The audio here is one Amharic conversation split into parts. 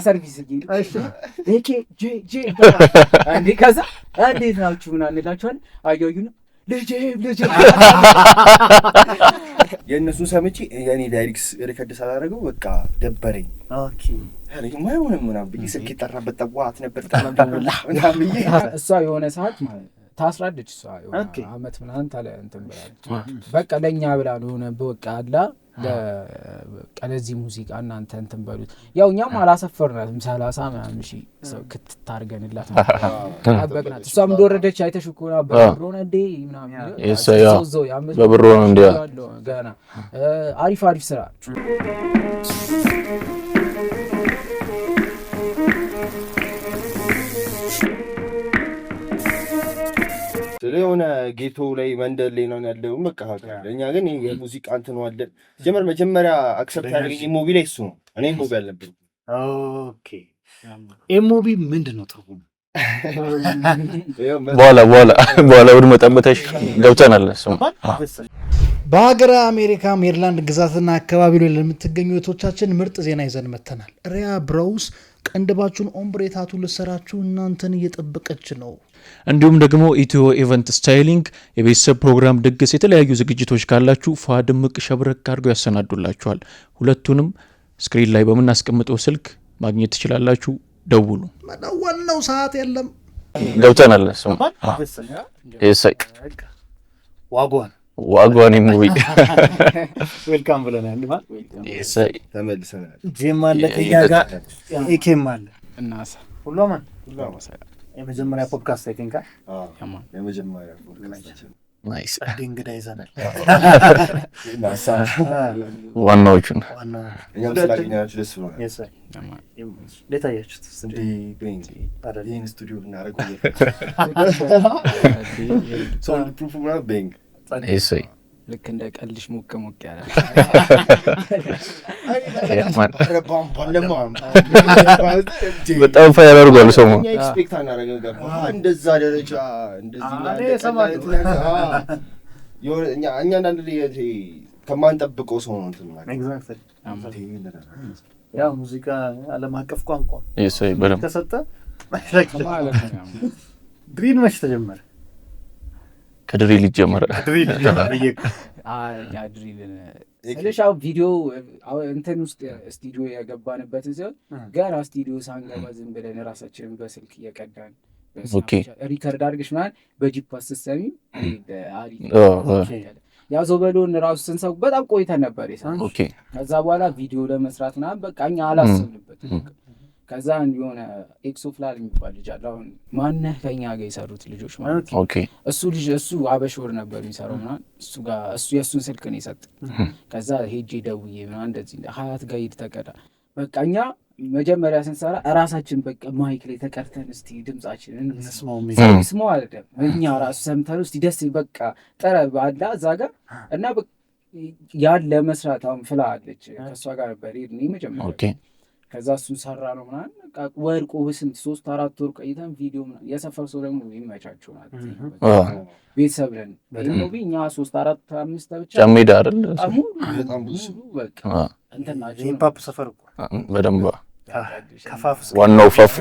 ሰርቪስ ይሄ እሺ ጄ አንዴ ከዛ እንዴት ናችሁ ምናምን እንላችኋለን አያዩና ልጄ የእነሱ ሰምቼ የኔ ዳይሬክስ ሪከርድ ሳላደርገው በቃ ደበረኝ። ኦኬ አለኝ ማይሆንም ምናምን ብዬ ስልክ የጠራበት ጠዋት ነበር ተናምደውላ ምናምን ብዬ እሷ የሆነ ሰዓት ማለት ታስራለች። እሷ የሆነ አመት ምናምን ታለ እንትን ብላለች። በቃ ለኛ ብላ ነው ሆነ በቃ አላ ለዚህ ሙዚቃ እናንተ እንትን በሉት። ያው እኛም አላሰፈርናትም 30 ምናምን ሺህ ሰው ክትታርገንላት አበቅናት። እሷም እንደወረደች አይተሽ እኮ ነው በብሮ ነው እንዴ ምናምን ሰው በብሮ ነው እንዴ ገና አሪፍ ስራ ስለሆነ ጌቶ ላይ መንደር ላይ ነው ያለው። በቃ ለኛ ግን የሙዚቃ እንትን ነው አለ መጀመሪያ አክሰፕት ያደረገኝ ኤምኦቢ ላይ እሱ ነው። እኔ ኤምኦቢ አለብኝ። ኦኬ ኤምኦቢ ምንድነው ትርጉሙ? በኋላ ወደ መጣበታሽ ገብተናል። እሱ በሀገረ አሜሪካ ሜሪላንድ ግዛትና አካባቢ ላይ ለምትገኙ እህቶቻችን ምርጥ ዜና ይዘን መተናል። ሪያ ብራውስ ቀንድባችሁን ኦምብሬታቱ ልሰራችሁ እናንተን እየጠበቀች ነው። እንዲሁም ደግሞ ኢትዮ ኢቨንት ስታይሊንግ የቤተሰብ ፕሮግራም፣ ድግስ፣ የተለያዩ ዝግጅቶች ካላችሁ ፋድምቅ ሸብረክ አድርገው ያሰናዱላችኋል። ሁለቱንም ስክሪን ላይ በምናስቀምጠው ስልክ ማግኘት ትችላላችሁ። ደውሉ። መደወል ነው ሰዓት የለም። ገብተናል። እሱም ዋጓን ሙቪ ዌልካም ብለናል ማለት ተመልሰናል። ጄም አለ ከያጋ ኤኬም አለ እናሳ ሁሉም የመጀመሪያ ፖድካስት አይተንካ የመጀመሪያ ፖድካስት ናይስ እንግዳ ይዘናል። እናሳ ዋናዎቹን እኛም ስላገኘናችሁ ደስ ብሎናል። ለታያችሁት እንዴ ቤንጂ ይሄን ስቱዲዮ እናደርገው ሶል ፕሩፍ ነው ቤንግ እሰይ ልክ እንደ ቀልሽ ሞቅ ያለ በጣም ፋይር አድርጓል። ሰው እኛ ኤክስፔክት አናደርገው ገባ እንደዛ ደረጃ እንደዚህ እኛ አንዳንድ ከማንጠብቀው ሰው ነው እንትን ማለት ኤግዛክትሊ ያው ሙዚቃ ዓለም አቀፍ ቋንቋ እሰይ በደምብ ተሰጠ ማለት ነው። ድሪል መች ተጀመረ? ከድሪል ይጀምራል። ድሪልን ስለሻው ቪዲዮ እንትን ውስጥ ስቱዲዮ የገባንበትን ሲሆን ገና ስቱዲዮ ሳንገባ ዝም ብለን ራሳችንን በስልክ እየቀዳን ሪከርድ አድርገሽ ምናምን በጂፓስ ስትሰሚ አሪፍ ያው ዞበሎን ራሱ ስንሰው በጣም ቆይተን ነበር የሰራው። ከዛ በኋላ ቪዲዮ ለመስራት ምናምን በቃ እኛ አላሰብንበትም። ከዛ የሆነ ኤክሶፍላል የሚባል ልጅ አለ። አሁን ማነህ ከኛ ጋር የሰሩት ልጆች ማለት ነው። እሱ ልጅ እሱ አበሾር ነበር የሚሰራው ምናምን እሱ ጋር የእሱን ስልክ ነው የሰጠኝ። ከዛ ሄጄ ደውዬ ምናምን እንደዚህ ሀያት ጋር ሂድ ተቀዳ በቃ እኛ መጀመሪያ ስንሰራ እራሳችን በቃ ማይክ ላይ ተቀርተን እስቲ ድምጻችንን እንስማው አይደለም እኛ ራሱ ሰምተን እስቲ ደስ በቃ ጠረብ አላ እዛ ጋር እና ያለ መስራት አሁን ፍላ አለች ከእሷ ጋር ነበር ይሄ መጀመሪያ ከዛ እሱን ሰራ ነው ምናምን በቃ ወርቁ በስንት 3-4 ወር ቆይተን ቪዲዮ ምናምን የሰፈር ሰው ደግሞ ይመቻቸው ማለት ቤተሰብ ነን ደግሞ እኛ 3-4-5 ብቻ ጫሜዳ አይደል በጣም ብዙ በቃ እንትና ሂፕሆፕ ሰፈር እኮ በደንብ ከፋፍ ዋናው ፋፍ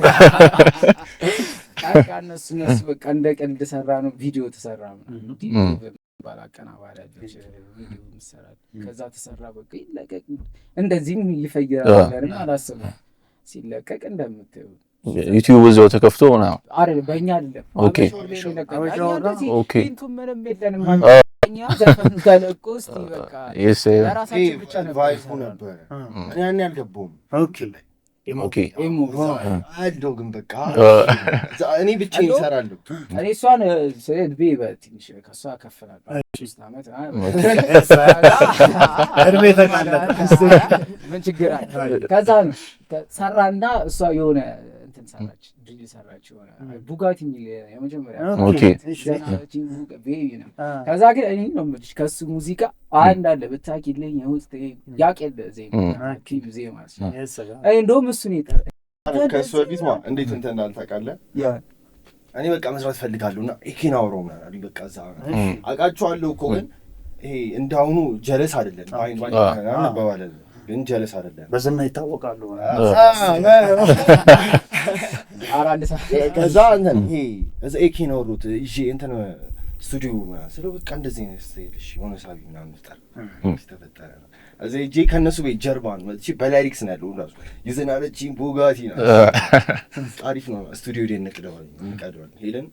እነሱ በቃ እንደ ቀልድ ሰራ ነው ቪዲዮ ተሰራ ነው ባላቀናባሪያጆች ቪዲዮ ይሰራል። ከዛ ተሰራ በቃ ይለቀቅ እንደዚህም ይፈይራል አላሰብም ሲለቀቅ እንደምትይው ዩቲዩብ እዛው ተከፍቶ ነው አይደል በእኛ አይደለም። ኦኬ እንቱ ምንም የለንም እኛ ዘፈን ተለቆ እስቲ በቃ ራሳችን ብቻ ነበር እኔ ያልገባውም ኦኬ አለው ግን በቃ እኔ ብቻ ይሰራሉ። እኔ እሷን ሰይድ በትንሽ ከሷ ከፈላል 3 አመት እድሜ ተቃለ ምን ችግር አለ? ከዛ ሰራና እሷ የሆነ እንትን ሰራች ድሪል ሰራች የሆነ ቡጋቲ የሚል የመጀመሪያ ኦኬ ከዛ ግን እኔ ነው የምልሽ ከሱ ሙዚቃ አንድ አለ ብታኪልኝ ውስጥ ያቀለ ዜማ ክሊፕ ዜማ እንደውም እሱን ይጠራ ከሱ በፊት እንዴት እንትን እንዳልታውቃለህ እኔ በቃ መስራት ፈልጋለሁና ኤኬን አውሮም ማለት በቃ እዛ አውቃቸዋለሁ እኮ ግን ይሄ እንዳሁኑ ጀለስ አይደለም ባይን ባይን በባለ ግን ጀለስ አይደለም በዝና ይታወቃሉ። ከዛ እንትን ይሄ እዛ ኤኬ ነው ሩት ይዤ እንትን ስቱዲዮ ስለው በቃ እንደዚህ ነው ስትሄድሽ የሆነ ሳቢ ምናምን ተፈጠረ ነው እዚህ እጄ ከእነሱ ቤት ጀርባ ነው መጥቼ በላይሪክስ ነው ያለው ራሱ ይዘናለችኝ ቦጋቲ ነው አሪፍ ነው ስቱዲዮ ዴን እንቀደዋለን ሄደን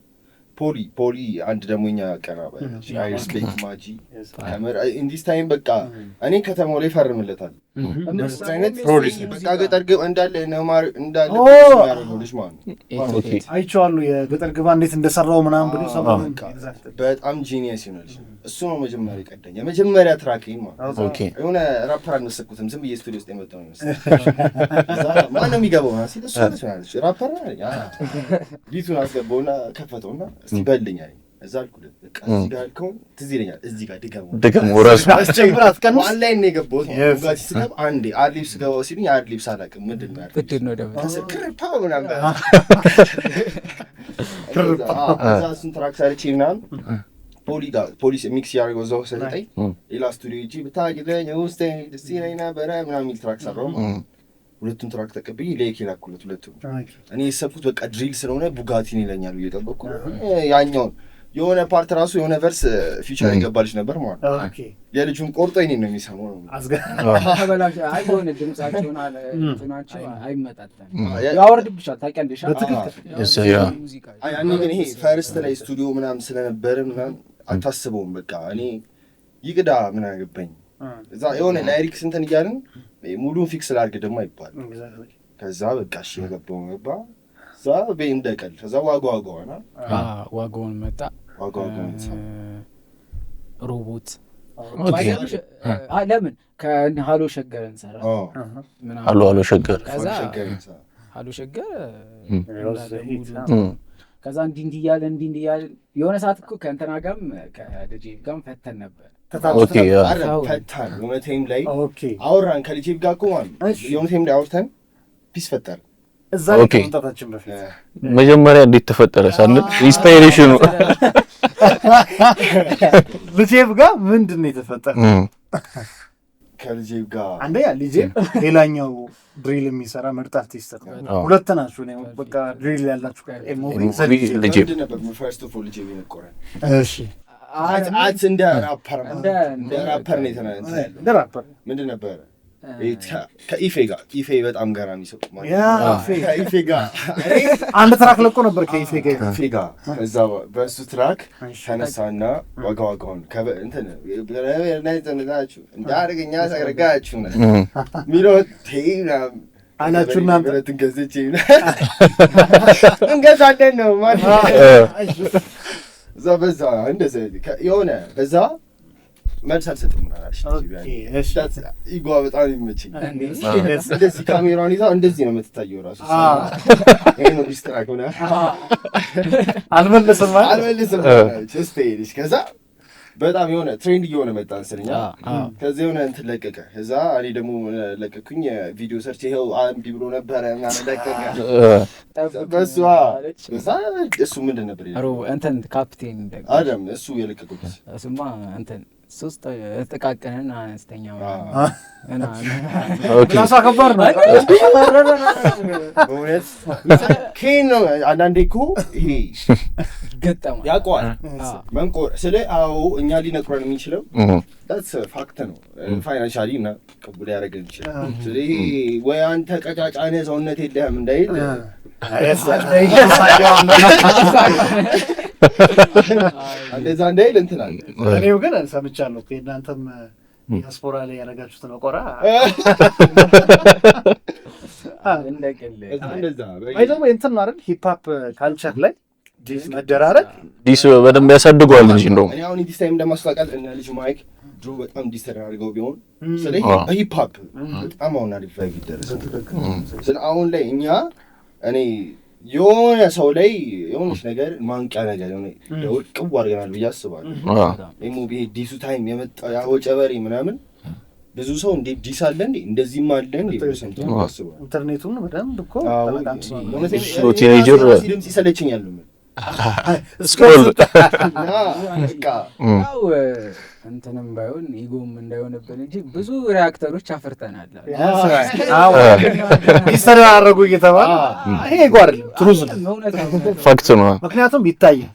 ፖሊ አንድ ደግሞ እኛ ቀናባይ አይስፔክት ማጂ ካሜራ ኢንዲስ ታይም በቃ እኔ ከተማው ላይ ፈርምለታል እንደዚህ አይነት ፕሮዲስ በቃ ገጠር ግብ እንዳለ ያረጋው ልጅ ማለት ነው አይቼዋለሁ የገጠር ግባ እንዴት እንደሰራው ምናምን ብሎ ሰማው በጣም ጂኒየስ ይሆናል እሱ ነው መጀመሪያ ቀደኛ የመጀመሪያ ትራክ ማለት ኦኬ የሆነ ራፐር አልመሰልኩትም ዝም ብዬ ስቱዲዮ ውስጥ የመጣው ነው መሰለኝ ማንም ይገባው ነው ሲል እሱ ነው ራፐር ያ ቢቱን አስገባውና ከፈተውና እስቲ በልኝ አለኝ እዛ አልኩት በቃ እዚህ ጋር አልከው ትዝ ይለኛል እዚህ ጋር ድገሙ ራሱ አስጨምራት ከነ ኦንላይን ነው የገባሁት ጋር ሲገባ አንዴ አድሊብስ ገባው ሲልኝ አድሊብስ አላውቅም ምንድን ነው ፍትህ ነው ደግሞ ክርፓው ምናምን እዛ እሱን ትራክ ሰርቼ ምናምን ፖሊስ ሚክስ ያደርገው እዛው ሰጠኝ ሌላ ስቱዲዮ ሂጅ ብታግዘኝ ውስጥ ደስ ይለኝ ነበረ ምናምን የሚል ትራክ ሰራው ሁለቱን ትራክ ተቀብዬ ለይኬ ላኩለት ሁለቱም እኔ የሰብኩት በቃ ድሪል ስለሆነ ቡጋቲን ይለኛል ብዬ ጠበቅኩ ያኛውን የሆነ ፓርት ራሱ የሆነ ቨርስ ፊቸር ይገባልሽ ነበር ማለት ነው ኦኬ የልጁን ቆርጦ እኔን ነው የሚሰማው ነው አበላሽ አይሆነ ድምጻቸውን አለ እንትናቸው አይመጣጣም ያወርድብሻል ታውቂያለሽ ያኔ ግን ይሄ ፈርስት ላይ ስቱዲዮ ምናምን ስለነበረ ምናምን አታስበውም በቃ እኔ ይቅዳ ምን አገባኝ እዛ የሆነ ላይሪክስ እንትን እያልን ሙሉን ፊክስ ላድርግ ደግሞ አይባልም ከዛ በቃ እሺ የገባው ገባ እዛ በእንደቀል ከዛ ዋጋዋና ዋጋውን መጣ ሮቦት ለምን ከሃሎ ሸገር እንሰራ ሃሎ ሸገር ሃሎ ሸገር ከዛ እንዲህ እያለ የሆነ ሰዓት እኮ ከእንትና ጋርም ከልጄ ጋርም ፈተን ነበር ኦኬ ፈታን የሆነ ታይም ላይ አውራን ከልጄ ጋር እኮ ማለት የሆነ ታይም ላይ አውርተን ፒስ ፈጠር እዛ ላይ ተንታታችን በፊት መጀመሪያ እንዴት ተፈጠረ ሳንል ኢንስፓይሬሽኑ ልጄ ጋር ምንድን ነው የተፈጠረው ከልጄ ጋር አንደኛ ልጄ ሌላኛው ድሪል የሚሰራ ምርጥ አርቲስት ነው ሁለት ናችሁ ነው በቃ ድሪል ያላችሁ ልጄ ነበር ፈርስት ኦፍ ኦል ልጄ ቢነቆረን እሺ አት እንደ ራፐር ነው የተናገረ እንደ ራፐር ምንድን ነበር ከኢፌ በጣም ገራሚ ሰው ማለት ከኢፌ ጋር አንድ ትራክ ለቆ ነበር ከኢፌ ጋር እዛ በሱ ትራክ ተነሳና ዋጋውን እንትን ለነዛችሁ እንዳርገኛ ሰግረጋችሁ ሚለው ቴና አናችሁና ብረትን ገዝቼ እንገዛለን ነው ማለት እዛ በዛ እንደዚህ የሆነ በዛ መልስ አልሰጥም ምናልሽ ኢጓ በጣም ይመችኝ እንደዚህ ካሜራውን ይዛ እንደዚህ ነው የምትታየው ራሱ ይሄ ነው ዲስትራክት ሆነ አልመለስም ስቴጅ ከዛ በጣም የሆነ ትሬንድ እየሆነ መጣ መሰለኝ ከዛ የሆነ እንትን ለቀቀ ከዛ እኔ ደግሞ ለቀኩኝ ቪዲዮ ሰርች ይኸው አምቢ ብሎ ነበረ ምናምን ለቀቀ በሷ እሱ ምንድን ነበር እንትን ካፕቴን አደም እሱ የለቀቁት እሱማ እንትን ሶስት ጥቃቅንና አነስተኛ ላሳ ከባድ ነው በእውነት ኬን ነው አንዳንዴ እኮ ይሄ ገጠማ ያውቀዋል መንቆር ስለ አዎ እኛ ሊነቁረን የሚችለው that's fact ነው ፋይናንሻሊ እና ቅቡል ያደረገን ይችላል ስለዚህ ወይ አንተ ቀጫጫ ነህ ሰውነት የለህም እንዳይል እንደዛ እንዳይል እንትን አለ እኔው ግን ሰምቻለሁ ከእናንተም ዲያስፖራ ላይ ያደረጋችሁት መቆራ እንደዛ አይደለም እንትን ነው አይደል ሂፕ ሆፕ ካልቸር ላይ ዲስ መደራረግ ዲስ በደንብ ያሳድገዋል እንጂ እንደው እኔ አሁን ዲስ ታይም እንደማስተካከል እና ልጅ ማይክ ድሮ በጣም ዲስ ተደራርገው ቢሆን ስለዚህ ሂፕ ሆፕ በጣም አሁን አሪፍ ይደረስ ስለዚህ አሁን ላይ እኛ እኔ የሆነ ሰው ላይ የሆነች ነገር ማንቂያ ነገር የሆነ ቅቡ አድርገናል ብዬ አስባለሁ ኤሞቢ ዲሱ ታይም የመጣው ያወጨበሪ ምናምን ብዙ ሰው እንደ ዲስ አለ እንዴ እንደዚህም አለ እንዴ ሰምተው አስባለሁ ኢንተርኔቱን በደንብ እኮ ቲኔጀር ድምጽ ይሰለችኛል ያው እንትንም ባይሆን ኢጎም እንዳይሆንብን እንጂ ብዙ ሪያክተሮች አፍርተናል። ይሰራረጉ እየተባለ ይሄ ኢጎ አይደለም፣ ትሩዝ ነው፣ ፋክት ነው። ምክንያቱም ይታያል።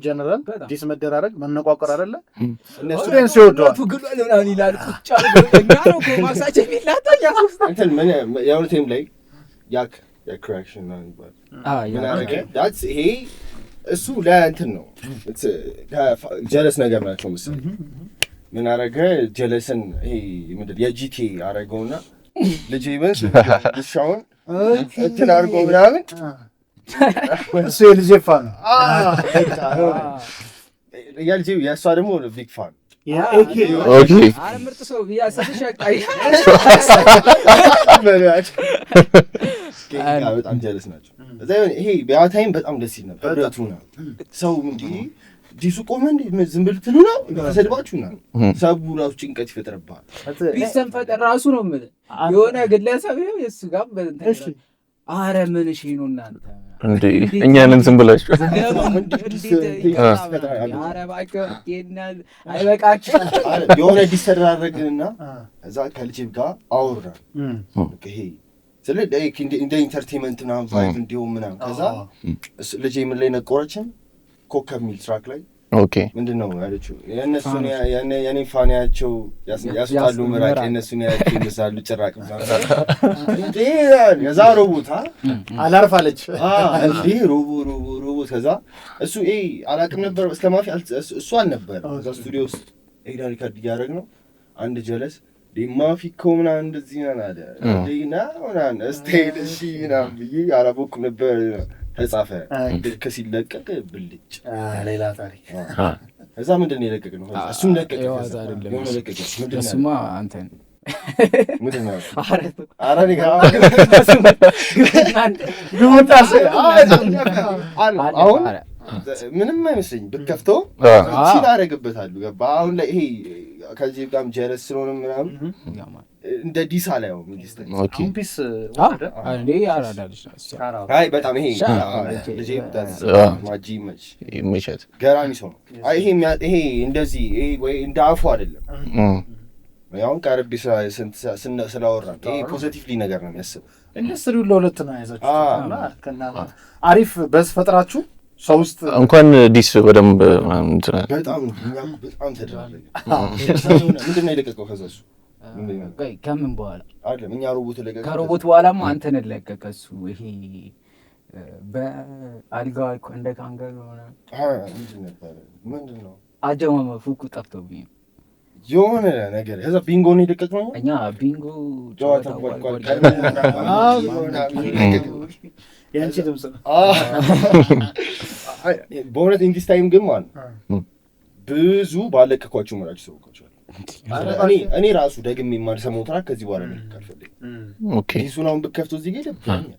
ጀነራል ዲስ መደራረግ መነቋቆር አይደለ እነሱ ደንስ ይወደዋል ግሏል ምናምን ይላል። ቁጭ አድርጎ እኛ ነው ኮማክሳችን የሚላተኛ እንትን ምን ያው ቲም ላይ ያክ ክራክሽን ነው ይባል ምን አረገ ዳትስ ይሄ እሱ ለእንትን ነው ጀለስ ነገር ናቸው መሰለኝ። ምን አረገ ጀለስን ይሄ ምንድን የጂቲ አረገውና ልጅ ይበስ ሻውን እንትን አድርጎ ምናምን እሱ የልጄ ፋን ያልጂ ያሷ ደግሞ ቢግ ፋን ኦኬ አረ ምርጥ ሰው ቢያሰብሽ አቃይ በጣም ጀለስ ናቸው። እዛ ይሄ ቢያታይም በጣም ደስ ይል ነበር። ብረቱና ሰው እንዲ ዲሱ ቆመ እንዴ ዝም ብለህ ትሉና ተሰድባችሁና ሰው ራሱ ጭንቀት ይፈጥርብሃል። ቢሰን ፈጠር ራሱ ነው ማለት የሆነ ግለሰብ ይኸው የሱ ጋር በእንትን አረ ምን እሺ ነው እናንተ እንዴ እኛንን ዝም ብላችሁ አይበቃችሁ የሆነ ዲስተራረግንና እዛ ከልጅብ ጋር አወራ ይሄ ስለ እንደ ኢንተርቴንመንት ምናምን ቫይብ እንዲሁም ምናምን ከዛ ልጄ ምን ላይ ነቆረችን ኮከብ ሚል ትራክ ላይ ኦኬ ምንድነው ያለችው የነሱን የኔ ፋኒያቸው ያስጣሉ ምራቅ የነሱን ያቸው ይመስላሉ ጭራቅ እንዴ የዛ ሮቦታ አላርፋለች እንዴ ሮቦ ከዛ እሱ አላቅም ነበር እስከማፊ እሱ አልነበር እዛ ስቱዲዮ ውስጥ ኤዲት ሪከርድ እያደረግ ነው አንድ ጀለስ ዲማፊ ኮምና እንደዚህ ነው አለ እንዴና ወራን ስቴድ ሺና ብዬ አላቦኩም ነበር ተጻፈ ከሲለቀቅ ብልጭ ሌላ ታሪክ እዛ ምንድነው የለቀቀው እሱም ለቀቀ ያዋዛ አይደለም እሱማ አንተን ምንድነው አረኒ ጋር አሁን ምንም አይመስለኝ ብትከፍተው ሲል አደረግበታለሁ ገባ አሁን ላይ ይሄ ከዚህ ጋርም ጀለስ ስለሆነ ምናምን እንደ ዲሳ ላይ ነው ሚስተ ኦኬ ፒስ አንዴ አራዳልሽ አይ በጣም ይሄ ልጅ ማጂ መች ይመቻት ገራሚ ሰው ይሄ እንደዚህ ወይ እንደ አፉ አይደለም ያው ቀርብ ስላወራ ይሄ ፖዚቲቭሊ ነገር ነው የሚያስብ ኢንዱስትሪው ለሁለት ነው ያዛችሁና ከና አሪፍ በስ ፈጥራችሁ ሰው ውስጥ እንኳን ዲስ በደንብ እንትን በጣም ተደረገ ምንድነው የለቀቀው ከዛሱ ከምን በኋላ አይደለም እኛ ሮቦት ለቀቀ ከሮቦት በኋላማ አንተን ለቀቀ እሱ ይሄ በአልጋ እንደ ካንጋሩ ሆነ ምንድነው አጀማመ ፉኩ ጠፍቶብኝ የሆነ ነገር ከዛ ቢንጎ ነው የለቀቀው እኛ ቢንጎ ጨዋታ ያንቺ ድምጽ በእውነት ኢንዲስ ታይም ግን ማለት ብዙ ባለቀኳቸው መራጭ ሰውካቸው እኔ ራሱ ደግሜ የማልሰማው ትራክ ከዚህ በኋላ ነው ካልፈልግ ኦኬ እሱን አሁን ብከፍተው እዚህ ጋር ይደብረኛል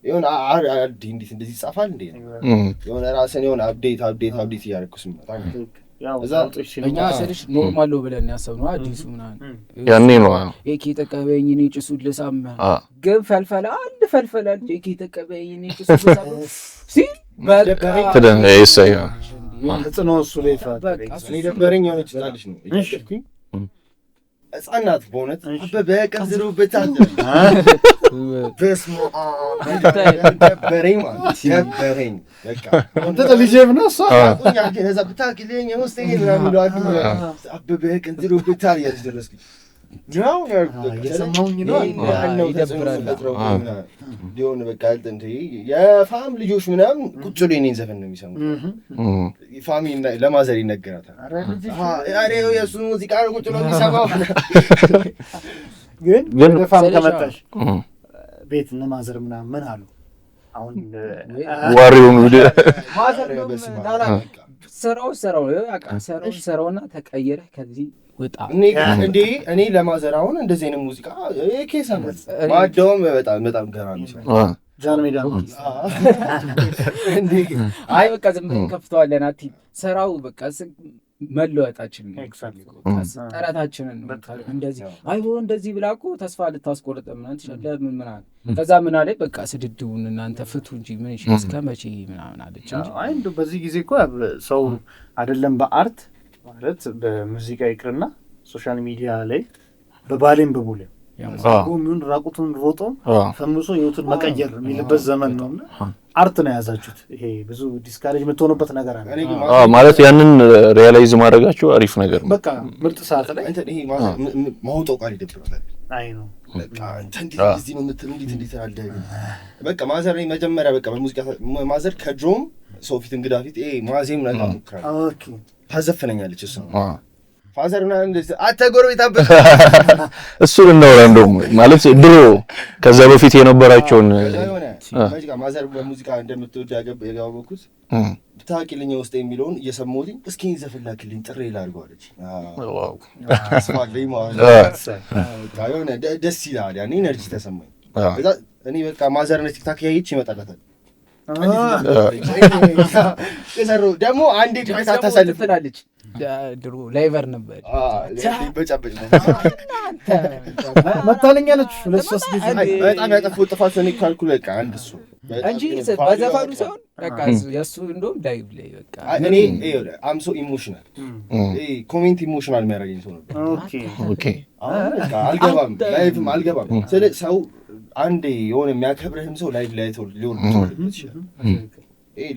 የሆነ እንዴት እንደዚህ ይጻፋል እንዴ የሆነ ራስን የሆነ አፕዴት እያደረኩ ስመጣ እኛ ስልሽ ኖርማል ነው ብለን ያሰብነው አዲሱ ምናምን ያኔ ነው ኤኬ ተቀበይኝ እኔ ጭሱን ልሳም ግን ፈልፈላል ኤኬ ተቀበይኝ እኔ ጭሱን ልሳም ሲል በቃ ይሳያ ተጽዕኖ እሱ ላይ እኔ ደበረኝ የሆነች ጣልሽ ነው እየሽኩኝ ህጻናት በእውነት በቀን ዝሩበታል በስሞ ደበረኝ ማለት ደበረኝ በቃ አንተ ልጅ ነው እሷ አቁኛ ከዛ ብታክለኝ ውስጥ ምናምን ነው በቀን ዝሩበታል ያስደረስኩኝ ነው የሰማሁኝ ነው ይደብራል ሊሆን በቃ እንትን የፋም ልጆች ምናምን ቁጭ ብሎ የኔን ዘፈን ነው የሚሰሙት ፋሚ ለማዘር ይነገራታል አሬ የሱ ሙዚቃ ነው ቁጭ ብሎ የሚሰማው ግን ፋም ከመጣሽ ቤት እነ ማዘር ምናምን ምን አሉ አሁን ዋሪውን ስራውና ተቀየረ ከዚህ ወጣ እኔ ለማዘር አሁን እንደዚህ አይነት ሙዚቃ ከሰማ ማዳውም በጣም ገራሚ ነው ጃን ሜዳ አይ በቃ ዝም ብለን ከፍተዋለን አቲ ስራው በቃ መለወጣችንን ጥረታችንን ነው። እንደዚህ አይሆን እንደዚህ ብላ እኮ ተስፋ ልታስቆርጥ ምናምን ትችላለህ ምናምን ከዛ ምን አለች በቃ ስድድቡን እናንተ ፍቱ እንጂ ምን እሺ እስከ መቼ ምናምን አለች እንጂ አይ እንደው በዚህ ጊዜ እኮ ሰው አይደለም በአርት ማለት በሙዚቃ ይቅርና ሶሻል ሚዲያ ላይ በባሌም በቦሌ ምን ራቁቱን ሮጦ ፈምሶ ህይወቱን መቀየር የሚልበት ዘመን ነውና አርት ነው ያዛችሁት። ይሄ ብዙ ዲስካሬጅ የምትሆንበት ነገር አለ ማለት ያንን ሪያላይዝ ማድረጋችሁ አሪፍ ነገር ነው። በቃ ምርጥ ሰዓት ላይ ይሄ ማውጣው ቃል ይደብራል። አይ ነው በቃ እንደዚህ ነው የምትል እንዴት አለ በቃ ማዘር ነው መጀመሪያ በቃ በሙዚቃ ማዘር ከድሮም ሰው ፊት እንግዳ ፊት ማዜም ነገር ሞክራ ኦኬ ታዘፍነኛለች እሱ ፋዘርና እንደዚህ አተጎረቤታበት እሱ ነው እንደውም ማለት ድሮ ከዛ በፊት የነበራቸውን ማዘር በሙዚቃ እንደምትወድ ያጋበኩት ታቂልኝ ውስጥ የሚለውን እየሰማሁኝ እስኪ ዘፈላክልኝ ጥሪ ላድርገዋለች። ዋው አስፋልኝ ማለት ታዩና ደስ ይላል። ያኔ ኤነርጂ ተሰማኝ። ከዛ እኔ በቃ ማዘር ነው ቲክታክ ያይች ይመጣላታል ደግሞ አንዴ ዲታ ታሳልፍላለች። ድሮ ላይቨር ነበር በጫበጭ ነው መታለኛለች 2-3 ጊዜ በጣም ያጠፋው ጥፋት ነው ካልኩ በቃ አንድ እሱ እንጂ በዘፈኑ ሳይሆን በቃ የሱ እንደውም ላይቭ ላይ በቃ እኔ አምሶ ኢሞሽናል ኮሜንት ኢሞሽናል የሚያደርገኝ ሰው ነበር። ኦኬ በቃ አልገባም ላይቭም አልገባም ስለ ሰው አንዴ የሆነ የሚያከብርህም ሰው ላይቭ ላይ ተው ሊሆን ይችላል።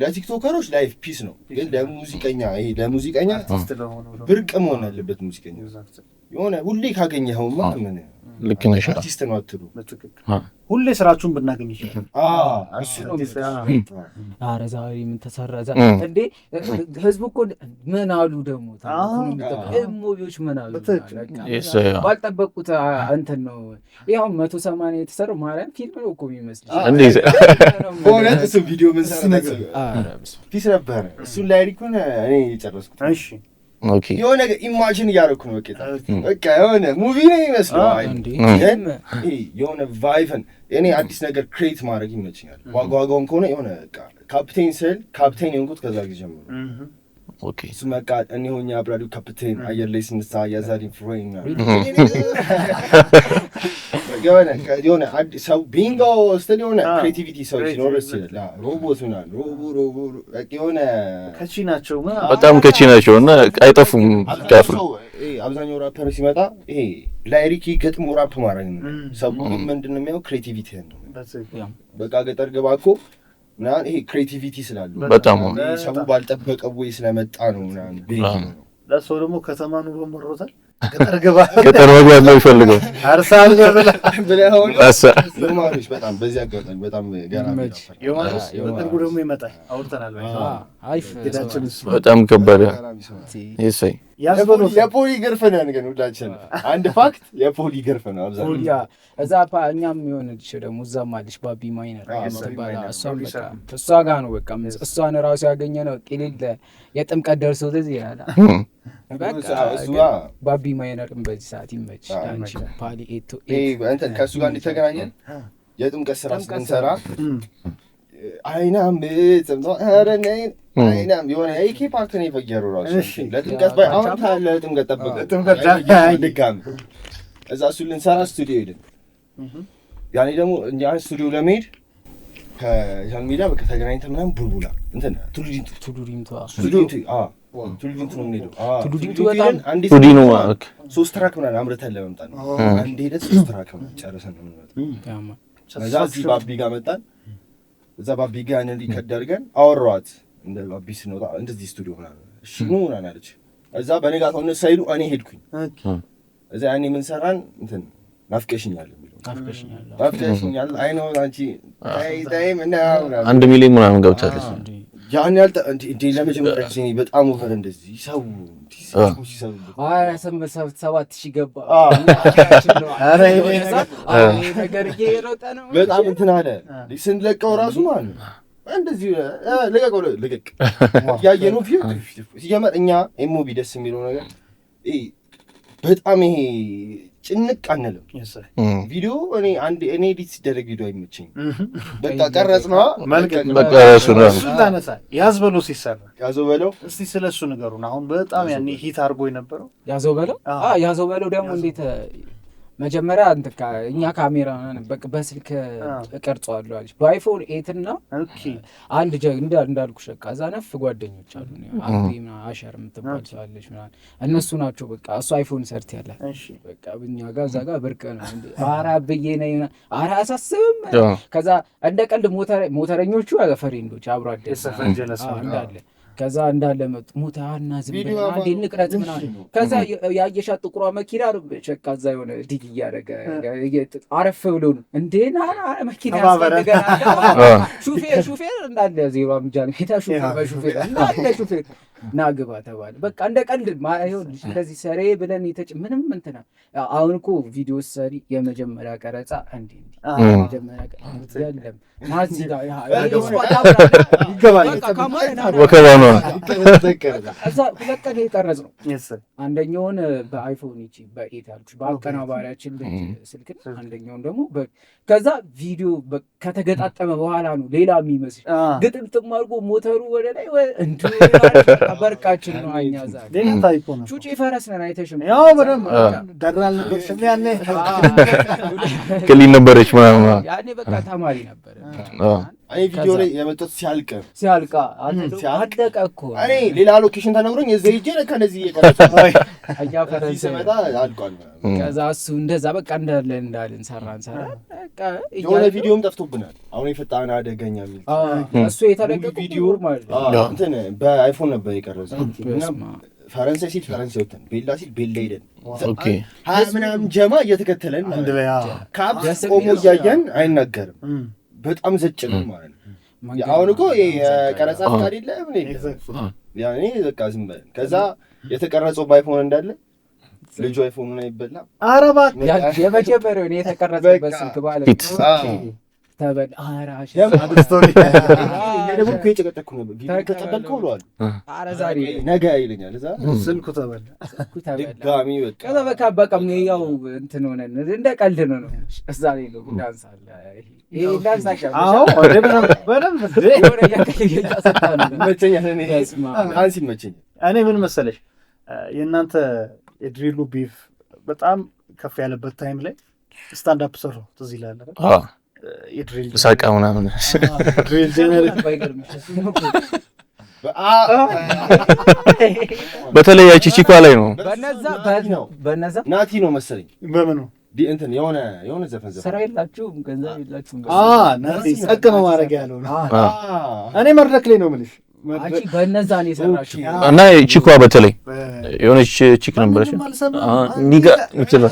ለቲክቶከሮች ላይፍ ፒስ ነው፣ ግን ለሙዚቀኛ ለሙዚቀኛ ብርቅ መሆን አለበት። ሙዚቀኛ የሆነ ሁሌ ካገኘኸውማ ምን ልክ ነሽ አርቲስት ነው አትሉ። ሁሌ ስራችሁን ብናገኝ ይችላል። ኧረ ዛሬ ምን ተሰራዛ እንዴ ህዝቡ እኮ ምን አሉ ደግሞ ኤሞቢዎች ምን አሉ ባልጠበቁት እንትን ነው። ያው 180 የተሰራው ማርያም ፊልም ነው እኮ የሚመስል እንዴ በእውነት እሱ ቪዲዮ ምን ሰራች ፒስ ነበር። እሱን ላይሪኩን እኔ የጨረስኩት። እሺ ኦኬ የሆነ ኢማጂን እያደረኩ ነው። በቃ የሆነ ሙቪ ነው የሚመስለው። የሆነ ቫይብን እኔ አዲስ ነገር ክሬት ማድረግ ይመችኛል። ዋጋውን ከሆነ የሆነ ካፕቴን ስል ካፕቴን የሆንኩት ከዛ ጊዜ ጀምሮ ኦኬ እሱ በቃ እኔ ሆኜ አብራሪው ካፕቴን አየር ላይ ስንሳ ያዛሪን ፍሮይን የሆነ አዲስ ሰው ቢንጎ ስትል የሆነ ክሬቲቪቲ ሰው ሲኖር ይችላል። ሮቦት ምናምን ሮቦ የሆነ ከቺ ናቸው በጣም ከቺ ናቸው እና አይጠፉም። ካፍሩ አብዛኛው ራፐር ሲመጣ ይሄ ላይሪክ ገጥሞ ራፕ ማድረግ ነው። ሰው ምንድነው የሚያው ክሬቲቪቲ ነው። በቃ ገጠር ገባ እኮ ምናምን ይሄ ክሬቲቪቲ ስላለው በጣም ሰው ባልጠበቀው ወይ ስለመጣ ነው ምናምን ቤት ለሰው ደግሞ ከተማ ኑሮ መሮታል። ገጠር ገባ ገጠር መግባት ነው የሚፈልገው አርሳል ብለኸው ዮማኖች በጣም በዚህ አጋጣሚ በጣም ገራሚ ነው። ዮማኖስ በቅርቡ ደግሞ ይመጣል። አውርተናል። አሪፍ በጣም ከባድ ይሰይ የፖሊ ግርፍ ነን ግን ሁላችን አንድ ፋክት የፖሊ ግርፍ ነው አብዛኛው እዛ እኛም የሆነች ደግሞ እዛም አለች ባቢ ማይነር እሷ ጋር ነው በቃ እሷን እራሱ ያገኘ ነው ቅልል የጥምቀት ደርሶ እዚህ ያለ በቃ ባቢ ማይነርም በዚህ ሰዓት ይመች አንቺ ፓሊ ኤቶ እንትን ከእሱ ጋር እንዲተገናኘን የጥምቀት ስራ ስንሰራ አይናም በጽምቶ አረነኝ አይናም የሆነ የኬ ፓርት ነው የፈገሩ ራሱ ለጥምቀት ባይ አሁን ታለ ለጥምቀት ጠብቀ ጥምቀት ድጋሚ እዛ እሱ ልንሰራ ስቱዲዮ ሄድን። ያኔ ደግሞ እኛ ስቱዲዮ ለመሄድ ከጃን ሜዳ በቃ ተገናኝተን ምናምን ቡልቡላ እንትን ቱዱሪምቱ ነው የምንሄደው። ቱዱሪምቱ በጣም አንዴ ቱዲኑ 3 ትራክ ምናምን አምርተን ለመምጣት ነው። አንዴ ሄደን 3 ትራክ ጨርሰን ነው የምንመጣው። ከዛ እዚህ ባቢ ጋር መጣን። እዛ ባቢ ጋር እንዲከድ አድርገን አወራኋት። እንደ ባቢ ስንወጣ እንደዚህ ስቱዲዮ ምናምን እሺ ነው ምናምን አለች። እዛ በነጋታው እነሱ ሳይሉ እኔ ሄድኩኝ። እዛ ያኔ ምን ሰራን እንትን ናፍቀሽኛል ናፍቀሽኛል አይ ነው አንቺ ታይ ምናምን 1 ሚሊዮን ምናምን ገብታለች። ያን ያልተ እንዴ ለመጀመሪያ ጊዜ በጣም ኦቨር እንደዚህ ሰው አይ 7,000 ገባ። አረ ይሄ ነገር እየሮጠ ነው በጣም እንትን አለ ስንለቀው ራሱ ማለት ነው እንደዚህ ልቀቅ ያየነው ቪው ሲጀመር እኛ ኤሞቢ ደስ የሚለው ነገር በጣም ይሄ ጭንቅ አንልም። ቪዲዮ እኔ ኤዲት ሲደረግ ቪዲዮ አይመቸኝም። በቃ ቀረጽ ነው መቀረጹ ነው ታነሳ ያዝበለው ሲሰራ ያዘው በለው። እስቲ ስለሱ ንገሩን። አሁን በጣም ያኔ ሂት አድርጎ የነበረው ያዘው በለው ያዘው በለው ደግሞ እንዴት መጀመሪያ እኛ ካሜራ በስልክ እቀርጸዋለሁ አለች በአይፎን 8 እና አንድ እንዳልኩ ሸቃ እዛ ነፍ ጓደኞች አሉ አሪና አሸር የምትባል ሰው አለች ምናምን እነሱ ናቸው በቃ እሱ አይፎን ሰርት ያላት በቃ እኛ ጋር እዛ ጋር ብርቅ ነው ኧረ ብዬ ነኝ ኧረ አሳስብም ከዛ እንደ ቀልድ ሞተረኞቹ ፍሬንዶች አብሮ አደረ እንዳለ ከዛ እንዳለ መጡ ሞታና ዝም ብለን አንዴ ንቅረት ምናምን ከዛ ያየሻት ጥቁሯ መኪና ሸቃ እዛ የሆነ ዲግ እያደረገ አረፍ ብሎ ነው እንዴ ና መኪና ሹፌር እንዳለ ዜሮ አምጃ ነው ሄታ ሹፌር እንዳለ ሹፌር ና ግባ ተባለ በቃ እንደ ቀልድ ይኸውልሽ እንደዚህ ሰሬ ብለን ምንም እንትና አሁን እኮ ቪዲዮ ሰሪ የመጀመሪያ ቀረጻ እንዴ የመጀመሪያ ቀረጻ የለም ማዚ ጋር ይገባል ወከባ ነው እዛ ሁለት ቀን የቀረጽ ነው አንደኛውን በአይፎን ይቺ በኤት አልኩሽ በአቀናባሪያችን ስልክ አንደኛውን ደግሞ ከዛ ቪዲዮ ከተገጣጠመ በኋላ ነው ሌላ የሚመስል ግጥምጥም አድርጎ ሞተሩ ወደ ላይ እንዴ በርቃችን ነው አኛ ዛሬ ቹጪ ፈረስ ነን አይተሽም ያው በደምብ ደራል ነበር ያኔ ክሊን ነበረች ምናምን ያኔ በቃ ተማሪ ነበር እኔ ቪዲዮ ላይ የመጣሁት ሲያልቃ አለቀ እኮ እኔ ሌላ ሎኬሽን ተነግሮኝ እዚህ ሄጄ ለካ እንደዚህ እየቀረጽኩ አያ ፈረስ ሲመጣ አልቋል ከዛ እሱ እንደዛ በቃ እንዳለን ሰራን በቃ የሆነ ቪዲዮም ጠፍቶብናል አሁን የፈጣን አደገኛ የሚል እሱ የተለቀቀው ቪዲዮ ማለት ነው እንትን በአይፎን ነበር የቀረጸው ፈረንሳይ ሲል ፈረንሳይ ወተን ቤላ ሲል ቤላ ሄደን ኦኬ ምናምን ጀማ እየተከተለን አንድ ላይ ካብ ቆሞ እያየን አይናገርም በጣም ዘጭ ነው ማለት ነው አሁን እኮ የቀረጻ ፍቃድ የለም ያኔ በቃ ዝም ብለን ከዛ የተቀረጸው በአይፎን እንዳለ ልጁ አይፎኑን አይበላ አረባት የመጀመሪያው ነው የተቀረጸበት ስልክ ባለ ተበል አራሽ ስቶሪ ደግሞ እኮ የጨቀጨኩ ነበር ተቀበልከው ብለዋል ኧረ ዛሬ ነገ ይለኛል እዛ ስልኩ ተበላ ድጋሚ በቃ በቃ ያው እንትን ሆነን እንደ ቀልድ ነው እዛ ላይ ነው ዳንስ አለ ይሄ ዳንስ አዎ በደምብ እኔ ምን መሰለሽ የእናንተ የድሪሉ ቢፍ በጣም ከፍ ያለበት ታይም ላይ ስታንድ አፕ ሰሩ ትዝ ይላል የድሪል ሳቃ ምናምን ድሪል ጀነሬት በተለይ ያቺ ቺኳ ላይ ነው በነዛ ናቲ ነው መሰለኝ በምኑ እንትን የሆነ ዘፈን ስራ የላችሁም ገንዘብ የላችሁም ናቲ ጸቅ ነው ማድረግ ያለው እኔ መድረክ ላይ ነው የምልሽ አንቺ በነዛ ነው የሰራሽው እና ቺኳ በተለይ የሆነች ቺክ ነበረች ኒጋ ምትለው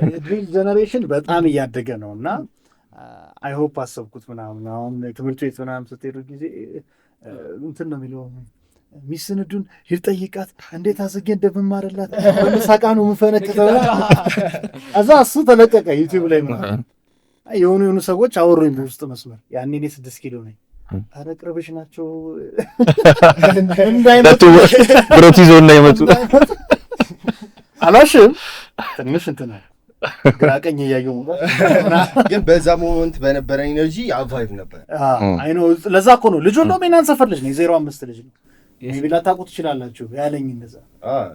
የድሪል ጀነሬሽን በጣም እያደገ ነው እና አይ ሆፕ አሰብኩት ምናምን አሁን ትምህርት ቤት ምናምን ስትሄዱ ጊዜ እንትን ነው የሚለው ሚስንዱን ሂድ ጠይቃት እንዴት አዘጌ እንደምማርላት በመሳቃ ነው የምፈነክተው እዛ እሱ ተለቀቀ ዩቲዩብ ላይ ምናምን የሆኑ ሰዎች አወሩኝ በውስጥ መስመር ያኔ እኔ 6 ኪሎ ነኝ ኧረ ቅርብሽ ናቸው እንዳይመጡ ብረት ይዘው እንዳይመጡ አላሽም ትንሽ እንትን ግራ ቀኝ እያየሁ ግን በዛ ሞመንት በነበረ ኢነርጂ አቫይቭ ነበር አይ ኖ ለዛ እኮ ነው ልጁ እንደውም የናን ሰፈር ልጅ ነው 05 ልጅ ነው ሜቢ ላታውቁት ትችላላችሁ ያለኝ እንደዛ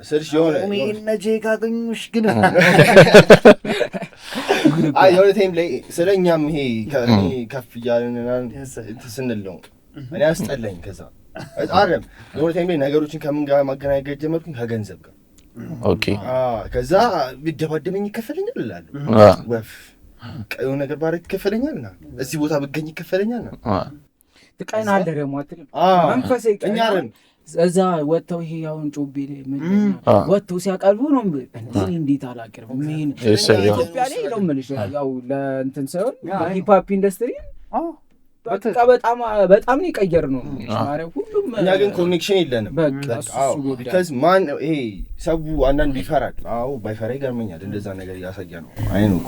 ስልሽ የሆነ እኔ ነጄ ካገኙሽ ግን የሆነ ታይም ላይ ስለኛም ይሄ ከፍ እያልን ስንል ነው እኔ አስጠላኝ ከዛ አይደለም የሆነ ታይም ላይ ነገሮችን ከምን ጋር ማገናኘት ጀመርኩኝ ከገንዘብ ጋር ኦኬ ከዛ ቢደባደበኝ ይከፈለኛል እላለሁ ወፍ የሆነ ነገር ባረግ ይከፈለኛል እና እዚህ ቦታ ብገኝ ይከፈለኛል ትቀና አለ ደግሞ አትልም መንፈሴ ቀኛረን እዛ ወጥተው ይሄ አሁን ጮቤ ምን ወጥተው ሲያቀርቡ ነው እንዴት አላቀርብም ምን ኢትዮጵያ ላይ ነው የምልሽ ያው ለእንትን ሳይሆን ሂፕ ሆፕ ኢንዱስትሪ በቃ በጣም ነው የቀየር ነው ማለት ሁሉም እኛ ግን ኮኔክሽን የለንም በቃ because ማን ይሄ ሰው አንዳንድ ይፈራል ባይፈራ ይገርመኛል እንደዛ ነገር ያሳያ ነው አይ ነው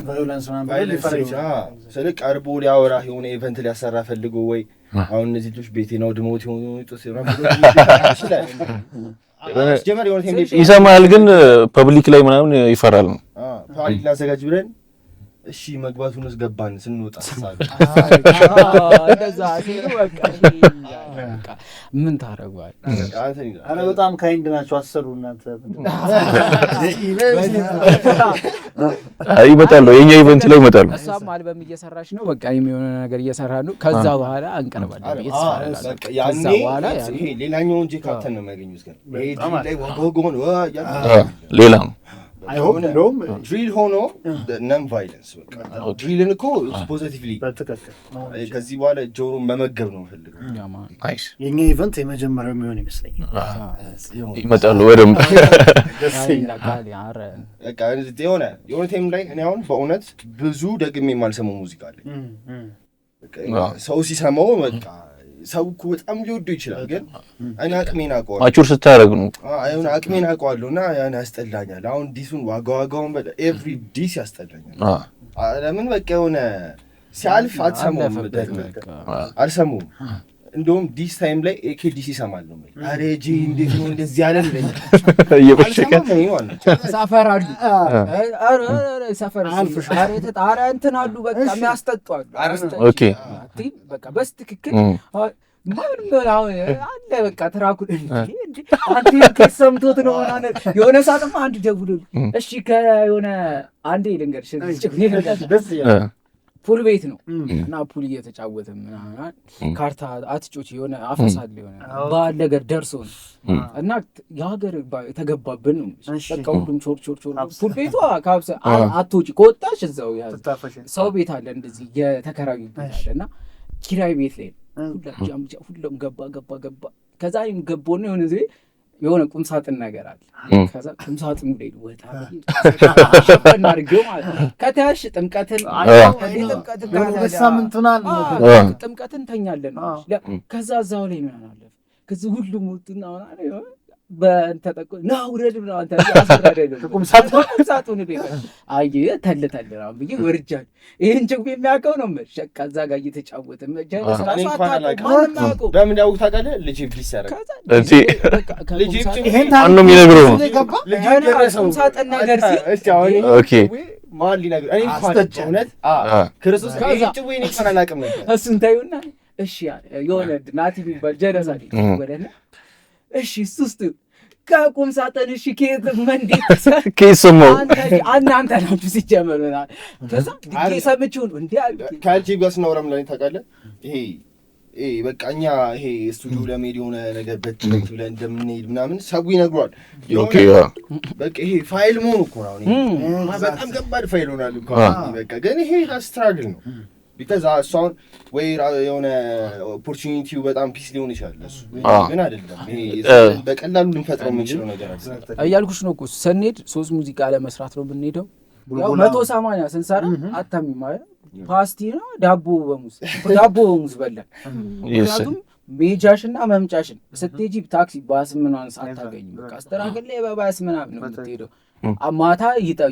ቫዮለንስ ምናምን ስለ ቀርቦ ሊያወራ የሆነ ኢቨንት ሊያሰራ ፈልጎ ወይ አሁን እነዚህ ልጆች ቤቴ ነው ድሞት ሆኖ ጥስ ይሰማል ግን ፐብሊክ ላይ ምናምን ይፈራል ነው ፓርቲ ላዘጋጅ ብለን እሺ መግባቱን እስገባን ስንወጣ እንደዛ ሲሉ በቃ ምን ታረጋዋል? አረ በጣም ካይንድ ናቸው አሰሩ እናንተ ይመጣሉ የኛ ኢቨንት ላይ ይመጣሉ። እሷም አልበም እየሰራች ነው በቃ የሚሆነ ነገር እየሰራ ነው። ከዛ በኋላ አንቀርባለን ቤተሰብ በቃ ያኔ ይሄ ሌላኛውን ጄ ካፕተን ነው የሚያገኙት ግን ይሄ ላይ ወጎጎን ሌላ አይሆንም ድሪል ሆኖ ነን ቫይለንስ በቃ ድሪልን እኮ ፖዚቲቭሊ ከዚህ በኋላ ጆሮን መመገብ ነው ፈልገው ናይስ የኛ ኢቨንት የመጀመሪያው የሚሆን ይመስለኛል። ይመጣሉ ወደም በቃ የሆነ ቴም ላይ እኔ አሁን በእውነት ብዙ ደግሜ የማልሰማው ሙዚቃ አለኝ። ሰው ሲሰማው በቃ ሰው እኮ በጣም ሊወደው ይችላል ግን እኔ አቅሜን አውቀዋለሁ። ማቹር ስታረግ ነው አይሁን አቅሜን አውቀዋለሁና ያን ያስጠላኛል። አሁን ዲሱን ዋጋውን ኤቭሪ ዲስ ያስጠላኛል። ለምን በቃ የሆነ ሲያልፍ አትሰማውም አልሰማውም። እንደውም ዲስ ታይም ላይ ኤኬ ዲስ ይሰማል ነው ማለት አሬ ጂ እንዴት ነው እንደዚህ ያለ ነው እየበሸከ ሰፈር አሉ አረ ሰፈር አረ ተጣራ እንትን አሉ በቃ የሚያስጠጡ አሉ። ኦኬ በቃ በስትክክል ማን ነው አለ በቃ ትራኩል እንዴ አንተ ከሰምቶት ነው ማለት የሆነ ሰዓትማ አንድ ደውሎ እሺ ከሆነ አንዴ ልንገርሽ ደስ ይላል ፑል ቤት ነው እና ፑል እየተጫወተ ምናምን ካርታ አትጮች የሆነ አፈሳል የሆነ ባል ነገር ደርሶ ነው እና የሀገር ተገባብን ነው በቃ ሁሉም ቾር ፑል ቤቷ ካብሰ አትውጪ ከወጣሽ እዛው ሰው ቤት አለ እንደዚህ የተከራዩ ቤት አለና ኪራይ ቤት ላይ ሁሉም ገባ ከዛ ይም ገቦ ነው የሆነ ቁም ሳጥን ነገር አለ። ከዛ ቁም ሳጥኑ ላይ ወጣ እናርገው ማለት ከታሽ ጥምቀትን ጥምቀትን ተኛለን ከዛ እዛው ላይ ምን አለ ከዚህ ሁሉም ወጥና ማለት በእንተጠቆ ነው ወረድ ብለው አንተ ያስፈራደለ ቁም ሳጥኑ ላይ አየ ተለተለራ ብዬ ወርጃል። ይሄን ጭው የሚያውቀው ነው ሸቃ እዛ ጋር እየተጫወተ መጀመሪያ ሰራሳታ በምን ያው ታውቃለህ ልጅ ብሊስ ያረጋ እንጂ ልጅ ይሄን ታን ነው የሚነግረው ልጅ ደረሰው ሳጥና ገርሲ እስቲ አሁን ኦኬ ማን ሊነግር እኔ እንኳን እውነት ክርስቶስ ይሄን ጭው እኔ እንኳን አላውቅም ነበር እሱን ታዩና እሺ የሆነ ናቲ ቢባል ጀረሳ ወደና እሺ ሱስቱ ከቁም ሳጥን እሺ ከየት መንዴት ከሰሙ አንተ ናችሁ ሲጀመርና ከዛ ሰምቼው ነው እንዴ ካልጂ ጋር ስናወራም ላይ ታውቃለህ ይሄ በቃኛ ይሄ ስቱዲዮ ለሜዲ ሆነ ነገር በትክክል ብለን እንደምንሄድ ምናምን ሰው ይነግሯል። ኦኬ በቃ ይሄ ፋይል መሆኑ እኮ ነው በጣም ከባድ ፋይል ሆናል እኮ በቃ ግን ይሄ ስትራግል ነው because አሁን ወይ የሆነ ኦፖርቹኒቲው በጣም ፒስ ሊሆን ይችላል እሱ ግን አይደለም ይሄ በቀላሉ ልንፈጥረው የምንችለው ነገር አይደለም እያልኩሽ ነው እኮ ስንሄድ 3 ሙዚቃ ለመስራት ነው ብንሄደው ያው 180 ስንሰራ አታሚ ማለት ፓስቲ ነው ዳቦ በሙዝ በላ ምክንያቱም ሜጃሽና መምጫሽን ስትሄጂ ታክሲ ባስ ምናምን ሳታገኝ በቃ አስተራገለ በባስ ምናምን ነው የምትሄደው ማታ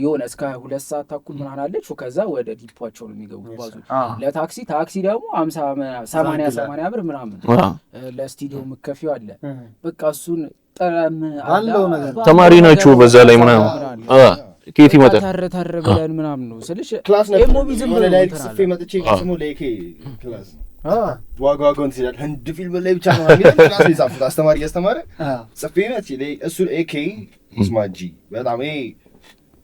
የሆነ እስከ 2 ሰዓት ተኩል ምናምን አለች ከዛ ወደ ዲፖቸው ነው የሚገቡት ባዞች ለታክሲ ደግሞ 50 80 ብር ምናምን ለስቱዲዮ መከፊው አለ በቃ እሱን ጠረም አለው ነገር ተማሪ ናችሁ በዛ ላይ ምናምን ከየት ይመጣል ተረ ብለን ምናምን ነው ስለሽ ኤሞቢዝም ነው ላይክ ጽፌ መጥቼ ስሙ ለይኬ ክላስ ዋጋውን ሲላል ህንድ ፊልም ላይ ብቻ ነው ማለት ክላስ ይጻፍ አስተማሪ ያስተማረ ጽፌ መጥቼ ላይ እሱ ኤኬ ስማጂ በጣም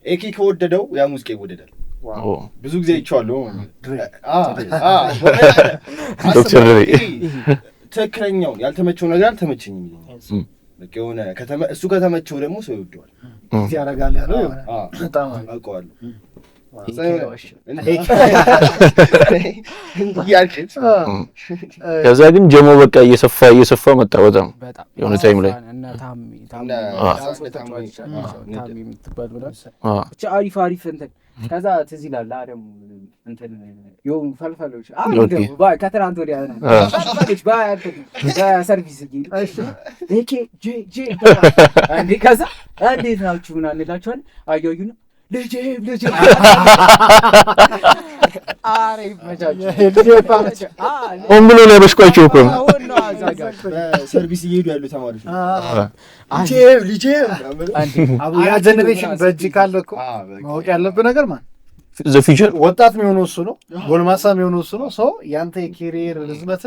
ኤኬ ከወደደው ያ ሙዚቃ ይወደዳል። ብዙ ጊዜ ይቻለው ዶክተር ትክክለኛው ያልተመቸው ነገር አልተመቸኝም ይለኛል። በቃ የሆነ እሱ ከተመቸው ደግሞ ሰው ይወደዋል ያረጋል ያለው በጣም አውቀዋለሁ። ከዛ ግን ጀሞ በቃ እየሰፋ መጣ በጣም የሆነ ታይም ላይ ታሚ የምትባል ብቻ አሪፍ እንትን ከዛ ትዝ ይላል ደግሞ እንትን የሆኑ ፈልፈሎች ከትናንት ወዲያ ፈልፈሎች በሰርቪስ እንዴ ከዛ እንዴት ናችሁ ምናምን እንላቸዋለን አያዩን ልጄ ሆን ብሎ ነው ያበሽቋቸው እኮ በሰርቪስ እየሄዱ ያሉ ተማሪዎች ልጄ ያ ጀኔሬሽን በእጅ ካለ እኮ ማወቅ ያለብህ ነገር ዘ ፊቸር ወጣት የሚሆነው እሱ ነው፣ ጎልማሳ የሚሆነው እሱ ነው። ሰው ያንተ የኬሪየር ርዝመት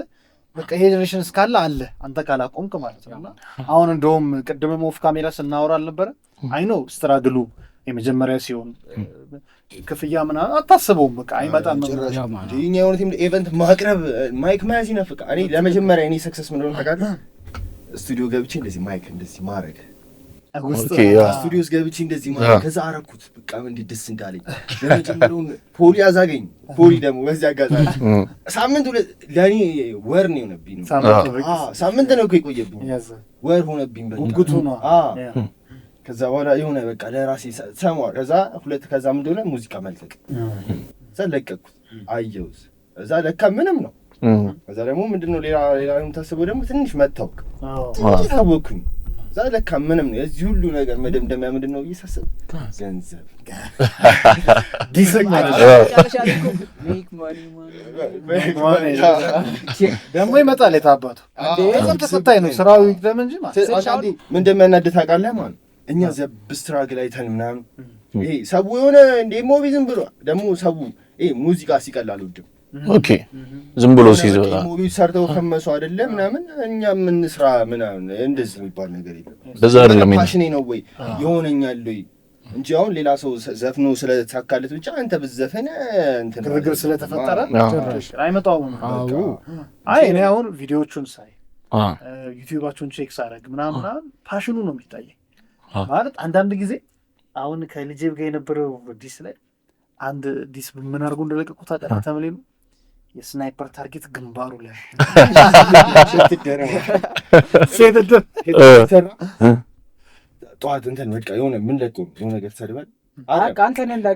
በቃ ይሄ ጀኔሬሽን እስካለ አለ አንተ ካላቆምክ ማለት ነውና አሁን እንደውም ቅድም ኦፍ ካሜራ ስናወራ አልነበረ? አይ ኖ ስትራግሉ የመጀመሪያ ሲሆን ክፍያ ምናምን አታስበውም፣ በቃ አይመጣም ነው እኛ የሆነ ቲም ኢቨንት ማቅረብ ማይክ መያዝ ይናፍቃል። እኔ ለመጀመሪያ እኔ ሰክሰስ ምን እንደሆነ ታውቃለህ? ስቱዲዮ ገብቼ እንደዚህ ማይክ እንደዚህ ማድረግ ስቱዲዮ ውስጥ ገብቼ እንደዚህ ማድረግ ከዛ አረኩት። በቃ እንዴት ደስ እንዳለኝ ለመጀመሪያውን ፖሊ አዛገኝ። ፖሊ ደግሞ በዚህ አጋጣሚ ሳምንት ለእኔ ወር ነው የሆነብኝ። ሳምንት ነው እኮ የቆየብኝ፣ ወር ሆነብኝ። ጉጉቱ ነው። ከዛ በኋላ የሆነ በቃ ለራሴ ሰማር ከዛ ምን እንደሆነ ሙዚቃ መልቀቅ እዛ ለቀቅኩት። አየሁት እዛ ለካ ምንም ነው። ከዛ ደግሞ ምንድነው ሌላ የምታስበው ደግሞ ትንሽ መታወቅ ታወቅኩኝ። እዛ ለካ ምንም ነው። የዚህ ሁሉ ነገር መደምደሚያ ምንድን ነው ብዬ ሳስብ ገንዘብ ደግሞ ይመጣል። የታባቱ በጣም ተፈታኝ ነው ስራው ይቅደም እንጂ ምን እንደሚያናድድ ታውቃለህ? ማለት እኛ ዘብስትራግ ላይ ተን ምናምን ይሄ ሰው የሆነ እንደ ሞቢዝም ብሎ ደግሞ ሰው ይሄ ሙዚቃ ሲቀላል ወድም ኦኬ ዝም ብሎ ሲይዘው ሙቪ ሰርተው ከመሱ አይደለ ምናምን እኛ ምን ስራ ምናምን እንደዚህ የሚባል ነገር የለም። በዛ አይደለም ፓሽኔ ነው ወይ ይሆነኛል ወይ እንጂ አሁን ሌላ ሰው ዘፍኖ ስለታካለት ብቻ አንተ ብዘፈነ እንትን ግርግር ስለተፈጠረ አይመጣውም። አይ እኔ አሁን ቪዲዮቹን ሳይ ዩቲዩባቸውን ቼክ ሳደርግ ምናምን ፓሽኑ ነው የሚታየኝ። ማለት አንዳንድ ጊዜ አሁን ከልጄ ጋር የነበረው ዲስ ላይ አንድ ዲስ ምን አድርጎ እንደለቀቁት ተመሌ ነው የስናይፐር ታርጌት ግንባሩ ላይ ጠዋት እንትን በቃ የሆነ ምን ለቆ የሆነ ነገር ተሰድበን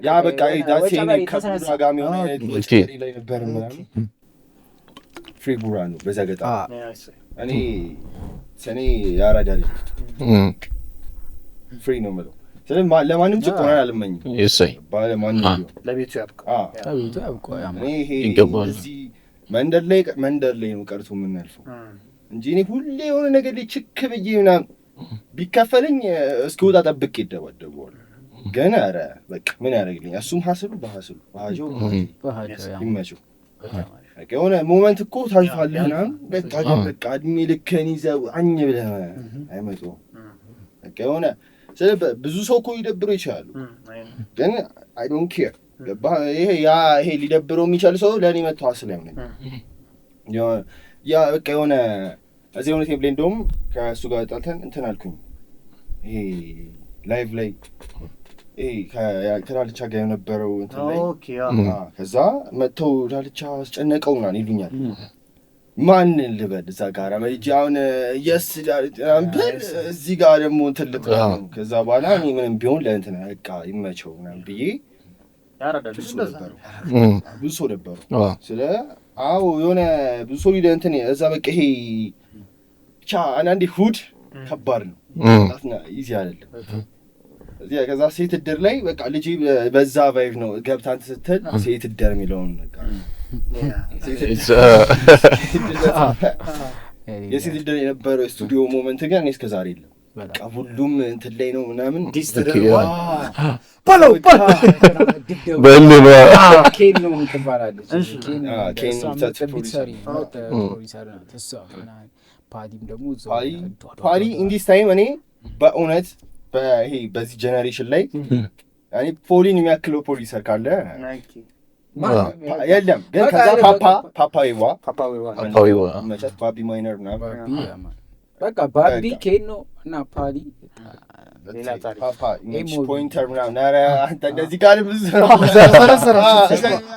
ያ በቃ ከጋሚ ሆነ ላይ ነበር ምናምን ፍሪ ቡራ ነው በዛ ገጣ እኔ ያራዳ ልጅ ፍሪ ነው የምለው። ስለዚህ ለማንም ጭቆና አልመኝም። እሰይ ባለማንም ለቤቱ ያብቃ ይሄ እዚህ መንደር ላይ ነው ቀርቶ የምናልፈው እንጂ እኔ ሁሌ የሆነ ነገር ላይ ችክ ብዬ ምናምን ቢከፈለኝ እስኪወጣ ጠብቄ ይደባደበዋል። ግን ኧረ በቃ ምን ያደርግልኝ እሱም ሀስሉ በሀጀው ይመቸው። በቃ የሆነ ሞመንት እኮ ታልፋለህ ምናምን በቃ እድሜ ልክህን ይዘው አኝ ብለህ አይመጡም። በቃ የሆነ ብዙ ሰው እኮ ሊደብረው ይችላሉ፣ ግን አይ ዶንት ኬር። ይሄ ሊደብረው የሚችል ሰው ለእኔ መተዋ ስለሆነ ያ በቃ የሆነ እዚህ የሆነ ቴብል እንደውም ከእሱ ጋር ጣልተን እንትን አልኩኝ። ይሄ ላይቭ ላይ ይሄ ከዳልቻ ጋር የነበረው እንትን ላይ ከዛ መጥተው ዳልቻ አስጨነቀው ምናምን ይሉኛል። ማን ልበል እዛ ጋር መጂ አሁን የስ ዳንብል እዚህ ጋር ደግሞ ትልቅ ነው። ከዛ በኋላ እኔ ምንም ቢሆን ለእንትን በቃ ይመቸው ምናምን ብዬ ያራዳል ብዙ ሰው ነበሩ። ስለ የሆነ ብዙ ሰው ሊደ እንትን እዛ በቃ ይሄ ብቻ አንዳንዴ ሁድ ከባድ ነው ኢዚ አይደለም። እዚህ ከዛ ሴት እድር ላይ በቃ ልጅ በዛ ቫይቭ ነው ገብታ እንትን ስትል ሴት እድር የሚለውን በቃ የሴት እድር የነበረው ስቱዲዮ ሞመንት ግን እኔ እስከ ዛሬ የለም። በቃ ሁሉም እንትን ላይ ነው ምናምን ዲስትሪክት ባለው በእንደው ኬን ነው ትባላለች። ኬን ፓዲም ደግሞ ፓዲ ኢንዲስ ታይም እኔ በእውነት በዚህ ጀነሬሽን ላይ እኔ ፖሊን የሚያክለው ፕሮዲሰር ካለ የለም። ግን ከዛ ፓፓዊዋ መጨት ባቢ ማይነር ምናምን በቃ ባቢ ኬኖ እና ፓዲ ፓፓ ኢሜጅ ፖይንተር ምናምን ኧረ አንተ እንደዚህ ካለ ብዙ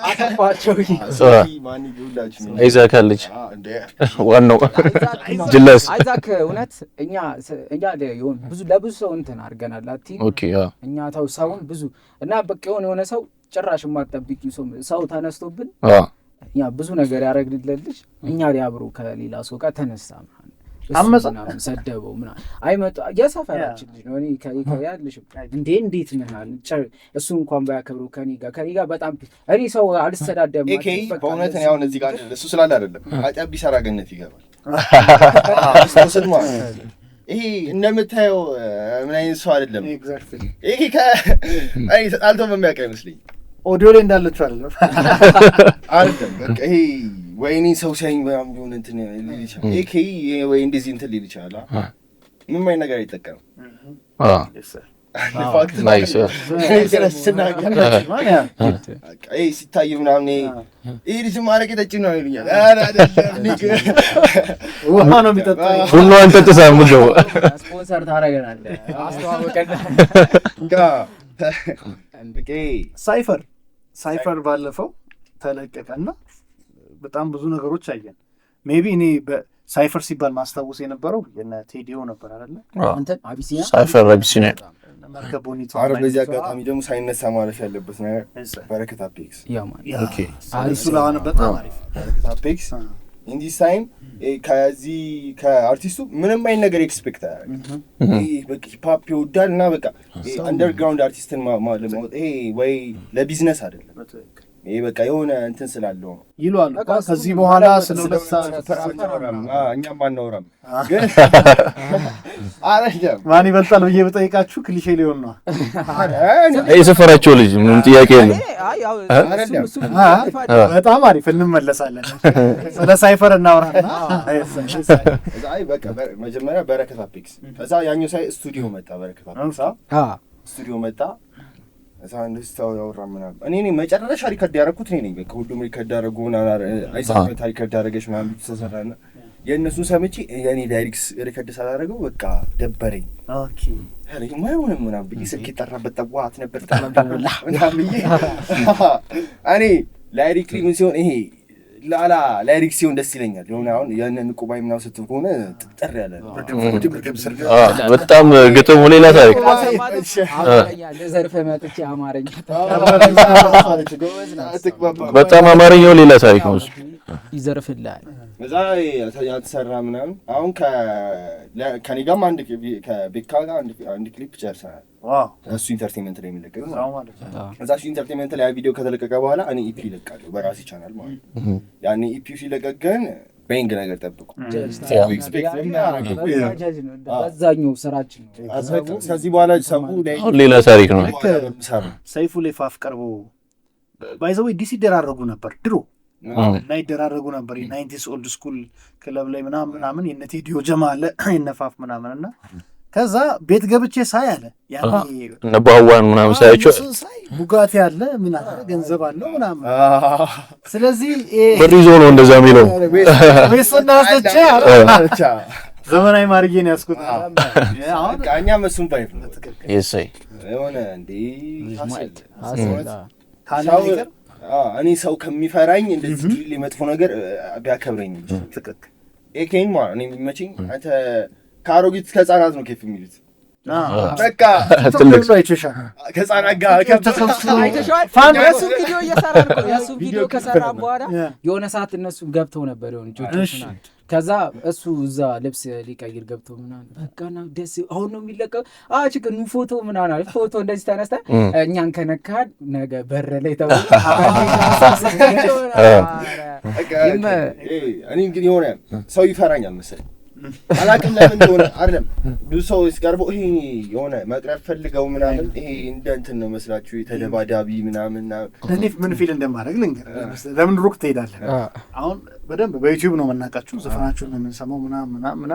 አጠፋቸው። አይዛክ አለች ዋናው ጅለስ አይዛክ እውነት እኛ የሆነ ለብዙ ሰው እንትን አድርገናል። እኛ ተው ሰውን ብዙ እና በቃ የሆነ ሰው ጭራሽ የማትጠብቂው ሰው ተነስቶብን እኛ ብዙ ነገር ያደረግልልሽ እኛ ሊያብሩ ከሌላ ሰው ጋር ተነሳ ምናምን ሰደበው ምናምን አይመጣ የሰፈራችን ልጅ ነው። እኔ ያልሽ እንዴት ነሃል እሱ እንኳን ባያከብረው ከኔ ጋር በጣም እኔ ሰው አልሰዳደም ኤኬ በእውነት ነው። አሁን እዚህ ጋር እሱ ስላለ አይደለም ኃጢአት ቢሰራ ገነት ይገባል። ስማ ይሄ እንደምታየው ምን አይነት ሰው አይደለም። ይሄ ተጣልቶ በሚያውቅ አይመስለኝም። ኦዲዮ ላይ እንዳለችው አይደለም በቃ ይሄ ወይኔ ሰው ሲያኝ በጣም ቢሆን እንትን ሊል ይችላል። ኤኬ ወይ እንደዚህ እንትን ሊል ይችላል። ምንም አይነት ነገር አይጠቀምም። ሲታይ ምናምን ይሄ ልጅ ማረቅ ጠጪ ነው ይሉኛል። ውሃ ነው የሚጠጣው። ቡናዋን ጠጥታ ሙሉ ስፖንሰር ታደርገናለህ። አስተዋወቀን ሳይፈር ባለፈው ተለቀቀና በጣም ብዙ ነገሮች አየን። ሜቢ እኔ ሳይፈር ሲባል ማስታወስ የነበረው የነ ቴዲዮ ነበር አይደለ? አንተን አቢሲኒያ መርከቦኒቱ አረ በዚህ አጋጣሚ ደግሞ ሳይነሳ ማለፍ ያለበት ነገር በረከት አፔክስ እሱ ለሆነ በጣም አሪፍ በረከት አፔክስ ኢንዲስ ታይም ከዚህ ከአርቲስቱ ምንም አይነት ነገር ኤክስፔክት አያደርግም። በቃ ሂፕሆፕ ይወዳል እና በቃ አንደርግራውንድ አርቲስትን ለማውጣት ይሄ ወይ ለቢዝነስ አይደለም። ይሄ በቃ የሆነ እንትን ስላለው ነው ይሏል። ከዚህ በኋላ ስለለሳ እኛም አናወራም ግን አይደለም ማን ይበልጣል ብዬ በጠይቃችሁ ክሊሼ ሊሆን ነው። የሰፈራቸው ልጅ ምንም ጥያቄ የለም። በጣም አሪፍ እንመለሳለን። ስለ ሳይፈር እናወራና በቃ መጀመሪያ በረከት አፔክስ ከዛ ያኛው ስቱዲዮ መጣ። በረከት አፔክስ ስቱዲዮ መጣ። እዛ እንደስታው ያወራ ምናምን እኔ መጨረሻ ሪከርድ ያደረኩት እኔ ነኝ። በቃ ሁሉም ሪከርድ ያደረጉ ምናምን አይሳፈር ሪከርድ ያደረገች ምናምን ተሰራና የእነሱን ሰምቼ የኔ ዳይሬክስ ሪከርድ ሳላደረገው በቃ ደበረኝ። ኦኬ አሬ ማይሆንም ምናምን ብዬ ስልክ የጠራበት ጠዋት ነበር ተናምደውላ ምናምን ብዬ እኔ ላይሪክ ምን ሲሆን ይሄ ላላ ላይሪክ ሲሆን ደስ ይለኛል። የሆነ አሁን ያንን ቁባይ ምናምን ስትል ከሆነ ጥጥር ያለ በጣም ግጥሙ ሌላ ታሪክ ለዘርፈ መጥቼ አማርኛ በጣም አማርኛው ሌላ ታሪክ ነው። ይዘርፍልሃል በዛ ያተሰራ ምናምን አሁን ከኔ ጋርም አንድ ከቤካ ጋር አንድ ክሊፕ ጨርሰናል። እሱ ኢንተርቴንመንት ላይ የሚለቀቅ እዛ እሱ ኢንተርቴንመንት ላይ ቪዲዮ ከተለቀቀ በኋላ እኔ ኢፒ ይለቃለሁ በራሴ ቻናል ማለት ነው። ያኔ ኢፒ ሲለቀቅ ግን ቤንግ ነገር ጠብቁ። በዛኛው ስራችን ነው። ከዚህ በኋላ ሰው ሌላ ታሪክ ነው። ሰይፉ ሌፋፍ ቀርቦ ባይዘው ዲስ ይደራረጉ ነበር ድሮ እና ይደራረጉ ነበር። የናይንቲስ ኦልድ ስኩል ክለብ ላይ ምናምን የነ ቴዲዮ ጀማ አለ የነፋፍ ምናምን እና ከዛ ቤት ገብቼ ሳይ አለ ያኔ ነባዋን ምናምን ሳያቸው ቡጋቲ አለ ምን አለ ገንዘብ አለው ምናምን። ስለዚህ በሪዞ ነው እንደዛ የሚለው ወይስና አስተቻ ዘመናዊ ማርጌን ያስኩት አሁን ካኛ መስም ፋይፍ ነው የሰይ የሆነ እንዴ እኔ ሰው ከሚፈራኝ እንደዚህ ዲል መጥፎ ነገር ቢያከብረኝ ትክክል ኤኬን ማለት እኔ የሚመችኝ አንተ ከአሮጊት ከህፃናት ነው ኬፍ የሚሉት በቃ ትልቅ ነው አይተሻ ከህፃናት ጋር የእሱ ቪዲዮ እየሰራ ነው። የእሱ ቪዲዮ ከሰራ በኋላ የሆነ ሰዓት እነሱ ገብተው ነበር የሆነ ጆጆች ምናምን ከዛ እሱ እዛ ልብስ ሊቀይር ገብቶ ምናምን በቃና ደስ አሁን ነው የሚለቀው ችግር ነው ፎቶ ምናምን አለ ፎቶ እንደዚህ ተነስተ እኛን ከነካን ነገ በር ላይ ተባለ እኔ እንግዲህ የሆነ ሰው ይፈራኛል መሰለኝ አላውቅም ለምን እንደሆነ አይደለም። ብዙ ሰው ሲቀርበው ይሄ የሆነ መቅረብ ፈልገው ምናምን ይሄ እንደ እንትን ነው መስላችሁ የተደባዳቢ ምናምን እኔ ምን ፊል እንደማደርግ ልንገርህ። ለምን ሩቅ ትሄዳለህ? አሁን በደንብ በዩቲዩብ ነው የምናውቃችሁ ዘፈናችሁን ነው የምንሰማው ምናምን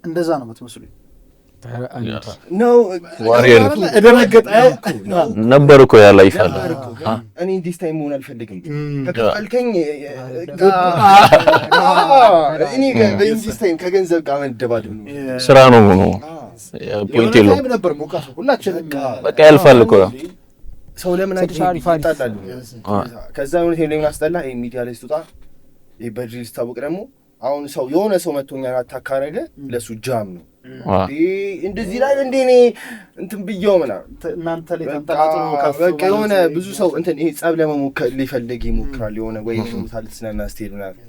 እንደዛ ነው የምትመስሉኝ ነው ዋሪየር እደነገጠ ነበር እኮ ያ ላይፍ አለ። እኔ ዲስ ታይም መሆን አልፈልግም ተከልከኝ እኔ ዲስ ታይም ከገንዘብ ጋር መደባደብ ነው ስራ ነው ነው ፖይንት የለው ነበር ሞቃት ሁላችንም በቃ ያልፋል እኮ ሰው ለምን አይጣጣሉ ከዛ ነው ለምን አስጠላ ይሄ ሚዲያ ላይ ስትወጣ ይሄ በድሪል ስታውቅ ደግሞ አሁን ሰው የሆነ ሰው መጥቶኛል አታካረገ ለሱ ጃም ነው እንደዚህ ላይ እንደ እኔ እንትን ብየው ምናምን እናንተ ላይ ተንጠላጥሎ በቃ የሆነ ብዙ ሰው እንትን ይሄ ጸብ ለመሞከር ሊፈልግ ይሞክራል የሆነ ወይ ነው ታልስናና ስቴል ምናምን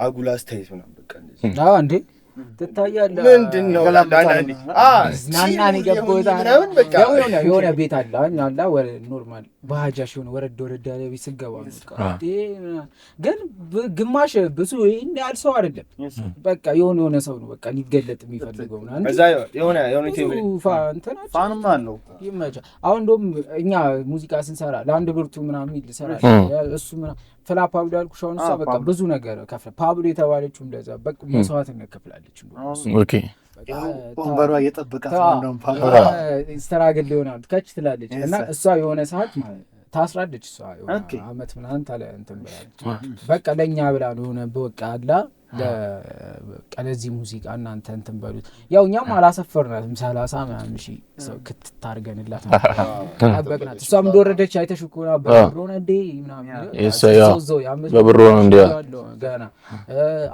አጉላ አስተያየት ምናምን በቃ እንደዚህ እንዴ ትታያለህ። ምንድነው አንዳንዴ ዝናናን የገባሁት ምናምን በቃ የሆነ ቤት አለ አላ ኖርማል ባጃጅ የሆነ ወረድ ያለ ቤት ስገባ ግን ግማሽ ብዙ ይሄን ያህል ሰው አይደለም። በቃ የሆነ ሰው ነው በቃ ሊገለጥ የሚፈልገው ምናምን እዛ የሆነ ፋንም አለው ይመቻል። አሁን እንደውም እኛ ሙዚቃ ስንሰራ ለአንድ ብርቱ ምናምን ይልሰራል እሱ ምናምን ፍላ ፓብሎ ያልኩሽ አሁን እሷ በቃ ብዙ ነገር ከፍለ ፓብሎ የተባለችው እንደዛ በቃ መስዋዕትነት ከፍላለች። ኦኬ ወንበሯ እየጠበቃት ነው ፓብሎ ስትራግል ይሆናል ከች ትላለች እና እሷ የሆነ ሰዓት ታስራለች። እሷ አመት ምናምን ታለ እንትን ብላለች። በቃ ለኛ ብላ ነው የሆነ በቃ አላ ለዚህ ሙዚቃ እናንተ እንትን በሉት። ያው እኛም አላሰፈርናትም 30 ምናምን ሺህ ሰው ክትታርገንላት አበቅናት። እሷም እንደወረደች አይተሽ እኮ በብሮ ነው እንዴ ምናምን በብሮ ነው እንዴ ገና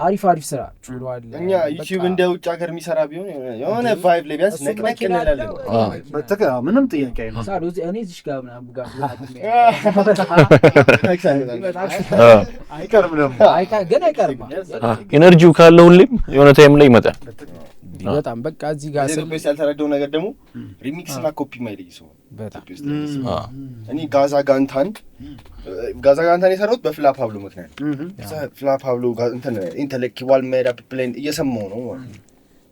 አሪፍ ስራ ችሏል። እኛ ዩቲዩብ እንደ ውጭ ሀገር የሚሰራ ቢሆን የሆነ ቫይብ ላይ ቢያንስ ነቅነቅ እንላለን። በተከ ምንም ጥያቄ አይደለም። ሳሉ እኔ እዚህ ጋር ምናምን ጋር አይቀርም ደግሞ ግን አይቀርም። ኢነርጂው ካለ ሁሌም የሆነ ታይም ላይ ይመጣል። በጣም በቃ እዚህ ጋር ስለዚህ ያልተረዳው ነገር ደግሞ ሪሚክስ እና ኮፒ ማይለይ ሰው በጣም እኔ ጋዛ ጋንታን የሰራሁት በፍላ ፓብሎ ምክንያት ፍላ ፓብሎ እንትን ኢንተሌክቹዋል ሜድ አፕ ፕሌን እየሰማሁ ነው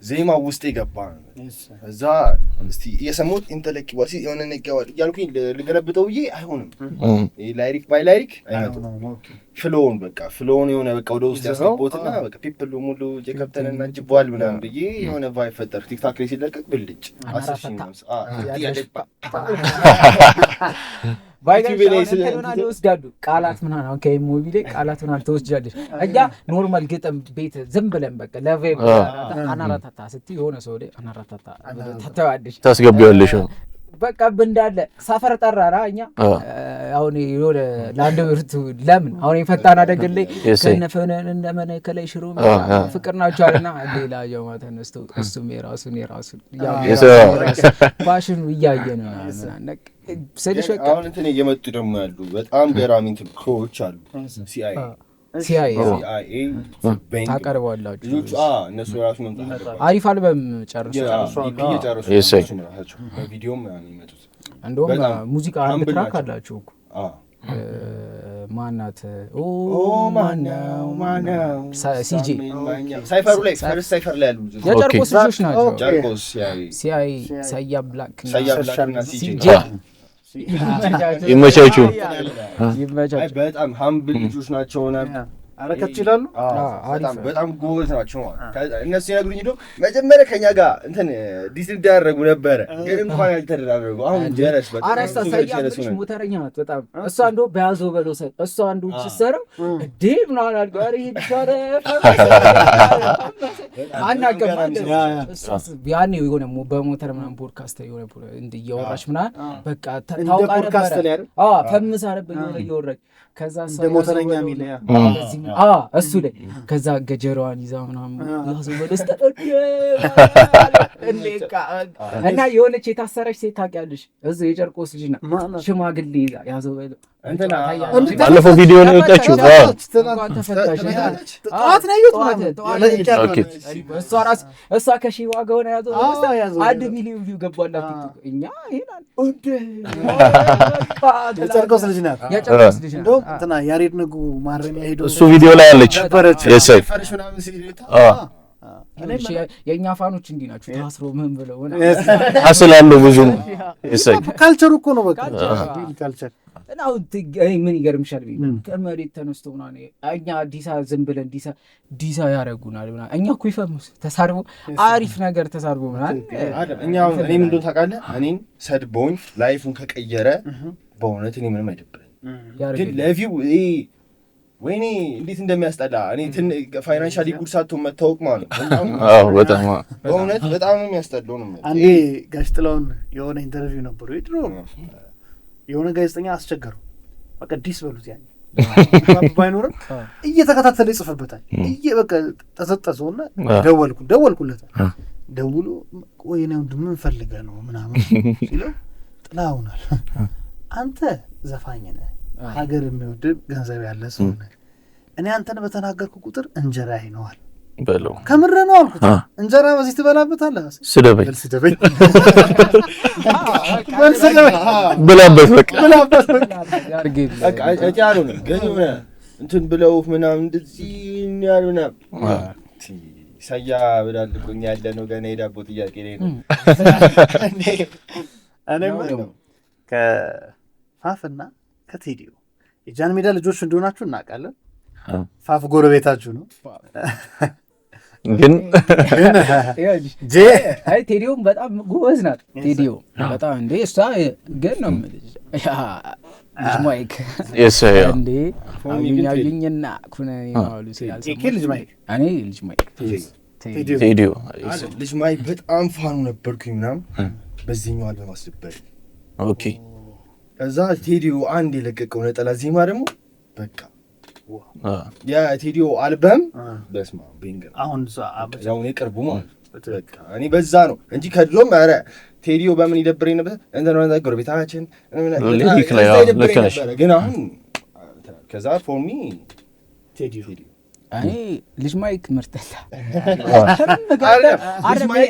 ዜማ ውስጥ የገባ እዛ እስቲ እየሰማሁት ኢንተሌክቹዋል ሲ የሆነ ነገር እያልኩኝ ልገለብጠው ብዬ አይሆንም። ላይሪክ ባይ ላይሪክ አይመጣም። ፍሎውን በቃ ፍሎውን የሆነ በቃ ወደ ውስጥ ያስገባሁትና በቃ ፒፕል ሙሉ የከብተንና ጅቧል ምናምን ብዬ የሆነ ቫይብ ፈጠር ቲክታክ ላይ ሲለቀቅ ብልጭ 10 ባይቲቪ ላይ ስለወስዳሉ ቃላት ምናምን አሁን ከሞቢሌ ቃላት ምናምን ተወስጃለሽ። እኛ ኖርማል ግጥም ቤት ዝም ብለን በቃ ለቬብ አናራታታ ስትይ የሆነ ሰው ላይ አናራታታ ታታዋለሽ ታስገቢዋለሽ። በቃ እንዳለ ሰፈር ጠራራ እኛ አሁን የሆነ ለአንድ ብርቱ ለምን አሁን የፈጣን አደገለ ከነፈነ እንደመነ ከላይ ሽሮ ፍቅር ናቸው አለና ሌላ ያው ተነስቶ እሱም የራሱን ፋሽን እያየን ነው ስለሽ በቃ አሁን እንትን እየመጡ ደግሞ ያሉ በጣም ገራሚ እንትን ክሮች አሉ። CIA ታቀርባላችሁ ልጆቹ እነሱ ራሱ መምጣት አሪፍ አልበም ጨርሰው በቪዲዮ ምናምን ይመጡት። እንደውም ሙዚቃ አንድ ትራክ አላችሁ እኮ ማናት ማነው ሲጂ ሳይፈሩ ላይ ፈርስ ሳይፈር ላይ ያሉ የጨርቆስ ልጆች ናቸው። ጨርቆስ ሲአይ ሰያ ብላክ እና ሲጂ ይመቻችሁ። በጣም ሀምብል ልጆች ናቸው። አረከች ይላሉ። በጣም ጎበዝ ናቸው። እነሱ ይነግሩኝ እንደው መጀመሪያ ከኛ ጋር እንትን ዲስል ያደረጉ ነበረ፣ ግን እንኳን ያልተደራረጉ አሁን ጀረስ በጣም አረስታ ሰያለች ሞተረኛ ናት በጣም እሷ እንደው በያዘው በለው እሷ አንዱ ሲሰራው እንዴ ምናምን አልጋር ይቻለ አናገባን ያኔ የሆነ በሞተር ምናምን ፖድካስት የሆነ እንዲያወራሽ ምናምን በቃ ታውቃ ነበር። ፈምሳ ነበር የሆነ እያወራች ከዛ እንደ ሞተረኛ ሚል እሱ ላይ ከዛ ገጀራዋን ይዛ ምናምን ያዘው በደስታ እና የሆነች የታሰረች ሴት ታውቂያለሽ? እዚህ የጨርቆስ ልጅ ናት። ሽማግሌ ያዘው እንትና ባለፈው ቪዲዮ ነው የወጣችው። ጠዋት ነው የወጣችው። እሷ ከሺዋ ጋር ሆነ ያዘው 1 ሚሊዮን ቪው ገባላት ቲክቶክ። እኛ ይሄናል የጨርቆስ ልጅ ናት። የጨርቆስ ልጅ ናት። እንትና ያሬድ ነጉ ማረሚያ ሄዶ እሱ ቪዲዮ ላይ አለች። የሰይ የኛ ፋኖች እንዲህ ናቸው። ታስሮ ምን ብለው አስላለው ብዙ የሰይ ካልቸሩ እኮ ነው በቃ ካልቸር እና ምን ይገርምሻል ከመሬት ተነስቶ ምናምን እኛ ዲሳ ዝም ብለን ዲሳ ያደርጉናል ምናምን። እኛ እኮ ይፈምስ ተሳርቦ አሪፍ ነገር ተሳርቦ ምናምን እኛ እኔ ምን እንደሆነ ታውቃለህ? እኔን ሰድቦኝ ላይፉን ከቀየረ በእውነት እኔ ምንም አይደብረኝ፣ ግን ለቪው ወይኔ እንዴት እንደሚያስጠላ እኔ ፋይናንሻሊ ጉድ ሳትሆን መታወቅ ማለት ነው። በጣም በእውነት በጣም ነው የሚያስጠላው ነው። አንዴ ጋሽ ጥላሁን የሆነ ኢንተርቪው ነበሩ ድሮ የሆነ ጋዜጠኛ አስቸገረው። በቃ ዲስ በሉት ያኔ ባይኖርም እየተከታተለ ይጽፍበታል። በቃ ተሰጠሰውና ደወልኩለት። ደውሎ ወይ ነው ምን ፈልገህ ነው ምናምን ሲለው ጥላሁናል አንተ ዘፋኝ ነህ፣ ሀገር የሚወድ ገንዘብ ያለ ሰው ነህ። እኔ አንተን በተናገርኩ ቁጥር እንጀራ ይነዋል በለው ከምር ነው አልኩት። እንጀራ በዚህ ትበላበታለህ? ስደበኝ ስደበኝ ብላበት በቃ በቃ አጫሩ ነው ግን እንትን ብለው ምናምን እንደዚህ ያሉና ሰያ ብላልኩኝ ያለ ነው ገና የዳቦ ጥያቄ ላይ ነው። እኔም ከፋፍና ከቴዲዮ የጃን ሜዳ ልጆች እንደሆናችሁ እናውቃለን። ፋፍ ጎረቤታችሁ ነው። ግን ቴዲዮም በጣም ጎበዝ ናት። ቴዲዮ በጣም እንዴ እሷ ግን ነው ልጅ ማይክ እንዴ አዩኝና ኩነኔ ማሉ ሲያልስ ልጅ ማይክ እኔ ልጅ ማይክ ቴዲዮ ልጅ ማይክ በጣም ፋኑ ነበርኩኝ ምናምን በዚህኛው አልበም አስደበረ። ኦኬ ከዛ ቴዲዮ አንድ የለቀቀው ነጠላ ዜማ ደግሞ በቃ የቴዲዮ አልበም በስማ ቤንገር አሁን የቅርቡ ማለት በቃ እኔ በዛ ነው እንጂ ከድሮም ኧረ ቴዲዮ በምን ይደብረኝ ነበር እንትን ጎረቤታችን ልክ ላይ ልክ ነሽ። ግን አሁን ከዛ ፎር ሚ ቴዲዮ እኔ ልጅ ማይክ ምርጥላ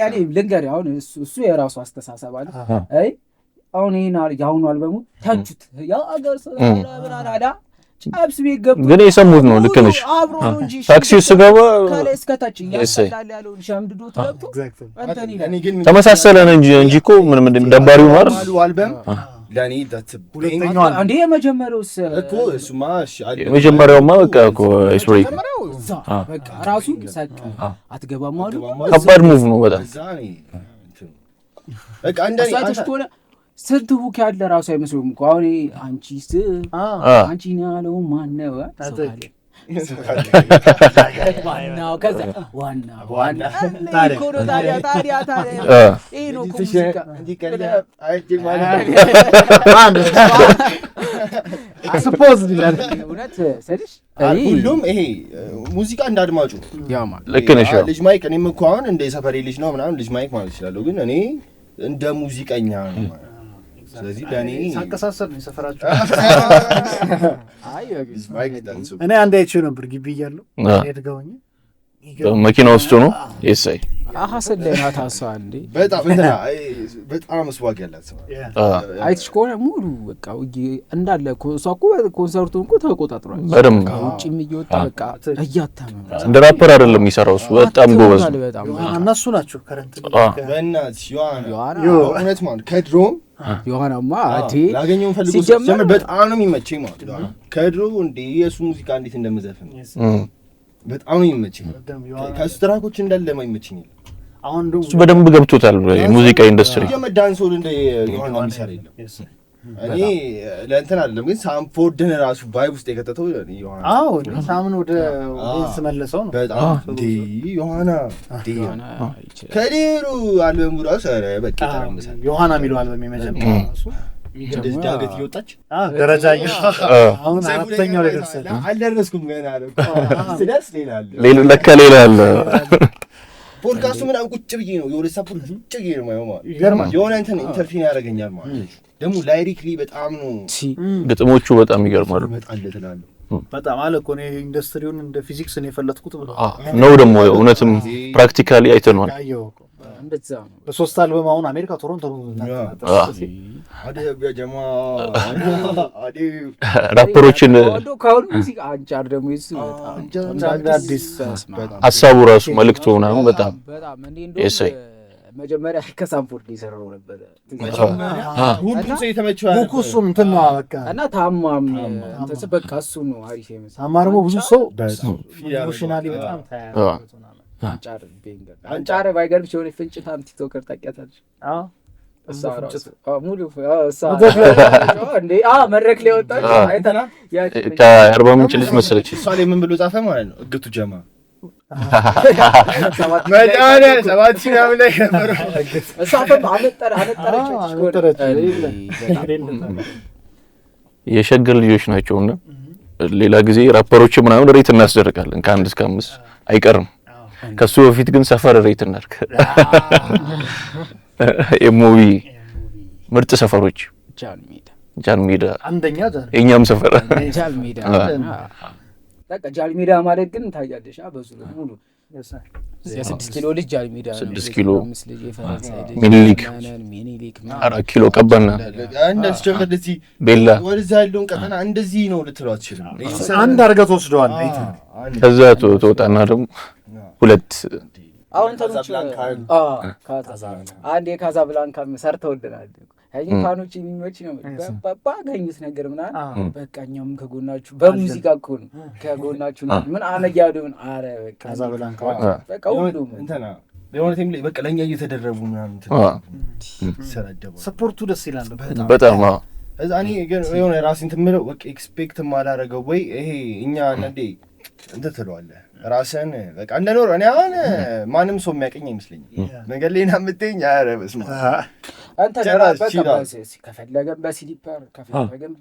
እኔ ልንገርህ አሁን እሱ የራሱ አስተሳሰብ አለ። አይ አሁን ይሄን ያሁኑ አልበሙ ታንቹት ያ አገር ሰራራዳ አብስ ቢገብ ግን የሰሙት ነው። ልክ ነሽ። ታክሲ ውስጥ ገባ ካለ እስከታች ያሳላል ያለው ሻምድዶ ተለብቶ እኔ ግን ተመሳሰለን እንጂ እኮ ምንም ደባሪው ማለት አልበም ለኔ ሁለተኛው አንዴ የመጀመሪያውስ እኮ እሱማ የመጀመሪያውማ በቃ እኮ ስቶሪ በቃ ራሱ ሰቀ አትገባም አሉ። ከባድ ሙቭ ነው በጣም በቃ እንደኔ አንተ ስንት ሁክ ያለ ራሱ አይመስሉም እኮ አሁን አንቺስ አንቺ ነው ያለው ማን ነው ዋናው ከዛ ዋና ታዲያ ይሄ ነው ሙዚቃ እንዲቀላ ሰፖዝ እውነት ሰልሽ ሁሉም ይሄ ሙዚቃ እንዳድማጩ ያማ ልክ ነሽ። ልጅ ማይክ እኔም እኮ አሁን እንደ ሰፈሬ ልጅ ነው ምናምን ልጅ ማይክ ማለት ይችላል፣ ግን እኔ እንደ ሙዚቀኛ ነው ማለት። ስለዚህ ለኔ ሳቀሳሰር ነው ሰፈራችሁ። አይ ልጅ ማይክ ዳንሱ እኔ አንድ አይቼው ነበር ግቢ እያለሁ ሄድገውኝ መኪና ውስጥ ነው የሳይ አሐሰለና ታሷ እንዴ በጣም ስዋግ ያላት ሰው አይትሽ ኮነ ሙሉ በቃ እንዳለ እኮ ኮንሰርቱን እኮ ተቆጣጥሯል። በደምብ ውጪም እየወጣ በቃ እያተመ እንደ ራፐር አይደለም የሚሰራው እሱ በጣም ጎበዝ ነው። እነሱ ናቸው ከረንት በእናትሽ ዮሐና እውነት ማለት ከድሮም ዮሐናማ አዲ ላገኘው ፈልጎ ሲጀምር በጣም ነው የሚመቸኝ ማለት ከድሮ እንዴ የሱ ሙዚቃ እንዴት እንደምዘፍን በጣም ነው የሚመቸኝ። ከሱ ትራኮች እንዳለ የማይመቸኝ አሁን ደግሞ እሱ በደንብ ገብቶታል ሙዚቃ ኢንዱስትሪ። የመዳንሶል እንደ ዮሐና የሚሰራ የለም። እኔ ለእንትን አይደለም ግን ሳምፎርድን ራሱ ቫይብ ውስጥ የከተተው ዮሐና። አዎ ሳምን ወደ ስመለሰው ነው በጣም እንዴ ዮሐና ከሌሩ አልበሙ ራሱ በቃ ተራምሳል። ዮሐና የሚለው አልበም የመጀመሪያው ራሱ እንደዚህ ዳገት እየወጣች ደረጃ አሁን አራተኛው ላይ ደርሰናል። አልደረስኩም ገና አለ ስለስ ሌላ ለካ ሌላ አለ። ፖድካስቱ ምናምን ቁጭ ብዬ ነው የወደ ሳፖርት ቁጭ ብዬ ነው ማለት ይገርማል። የሆነ እንትን ኢንተርፊን ያደርገኛል ማለት ደግሞ ላይሪክሊ በጣም ነው ግጥሞቹ በጣም ይገርማሉ። በጣም አለ እኮ ነው ኢንዱስትሪውን እንደ ፊዚክስ ነው የፈለጥኩት ብሎ ነው ደግሞ እውነትም ፕራክቲካሊ አይተነዋል። እንደዛ ነው። በሶስት አልበም አሁን አሜሪካ ቶሮንቶ ራፐሮችን ካሁን ሙዚቃ አንጫር ደግሞ ይስ አዲስ ሀሳቡ ራሱ መልእክቱ ምናምን በጣም እሰይ መጀመሪያ ከሳምፎርድ ይሰራው ነበር ሁሉ ሰው የተመቸው ሙኩሱም እንትን ነው በቃ እና ታማም እንትን በቃ እሱ ነው አሪፍ የመሰለ ታማርሞ ብዙ ሰው ኢሞሽናሊ በጣም ታያለህ። አንጫር ባይገርም ሲሆን ፍንጭታም ቲክቶከር ታውቂያታለሽ? አዎ ሙሉ እንዴ መድረክ ላይ ወጣች አይተና ከአርባ ምንጭ ልጅ መሰለች እሷ ላይ ምን ብሎ ጻፈ ማለት ነው እግቱ ጀማ መዳነ 7000 ምናምን ላይ ነበር እሷ አመጠረች የሸገር ልጆች ናቸውና ሌላ ጊዜ ራፐሮች ምናምን ሬት እናስደርጋለን ከ1 እስከ 5 አይቀርም። ከሱ በፊት ግን ሰፈር ሬት እናርክ የሙቪ ምርጥ ሰፈሮች ጃን ሜዳ አንደኛ የኛም ሰፈር ጃን ሜዳ በቃ ጃን ሜዳ ማለት ግን ታያለሽ በዙ ሙሉ የ6 ኪሎ ልጅ አልሜዳ ነው 6 ኪሎ 5 ልጅ የፈረንሳይ ልጅ ሚኒሊክ 4 ኪሎ ቀባና እንደዚህ ጀምር እንደዚህ ቤላ ወደዛ ያለውን ቀጠና እንደዚህ ነው ልትለው አትችልም። አንድ አድርገህ ትወስደዋል። ከዛ ትወጣና ደግሞ ሁለት አሁን ተኖች አንድ የካዛብላንካ ሰርተውልናል። ፋኖች የሚመች ነው ባገኙት ነገር ምናምን በቃ እኛም ከጎናችሁ በሙዚቃ እኮ ነው ከጎናችሁ ምን አነያዱን አረ በቃ ካዛብላንካ በቃ ሁሉም እንትና የሆነ ቲም ላይ በቃ ለኛ እየተደረቡ ምናምን ተሰራደቡ ሰፖርቱ ደስ ይላል በጣም እዛ እኔ ግን የሆነ ራሴን ትምለው በቃ ኤክስፔክት ማላረገው ወይ ይሄ እኛ አንዴ እንትን ትለዋለህ ራስህን በቃ እንደኖር እኔ አሁን ማንም ሰው የሚያቀኝ አይመስለኝም። መንገድ ላይ ናምተኝ አረ በስመ አንተ ለራስህ ከፈለገም በስሊፐር ከፈለገም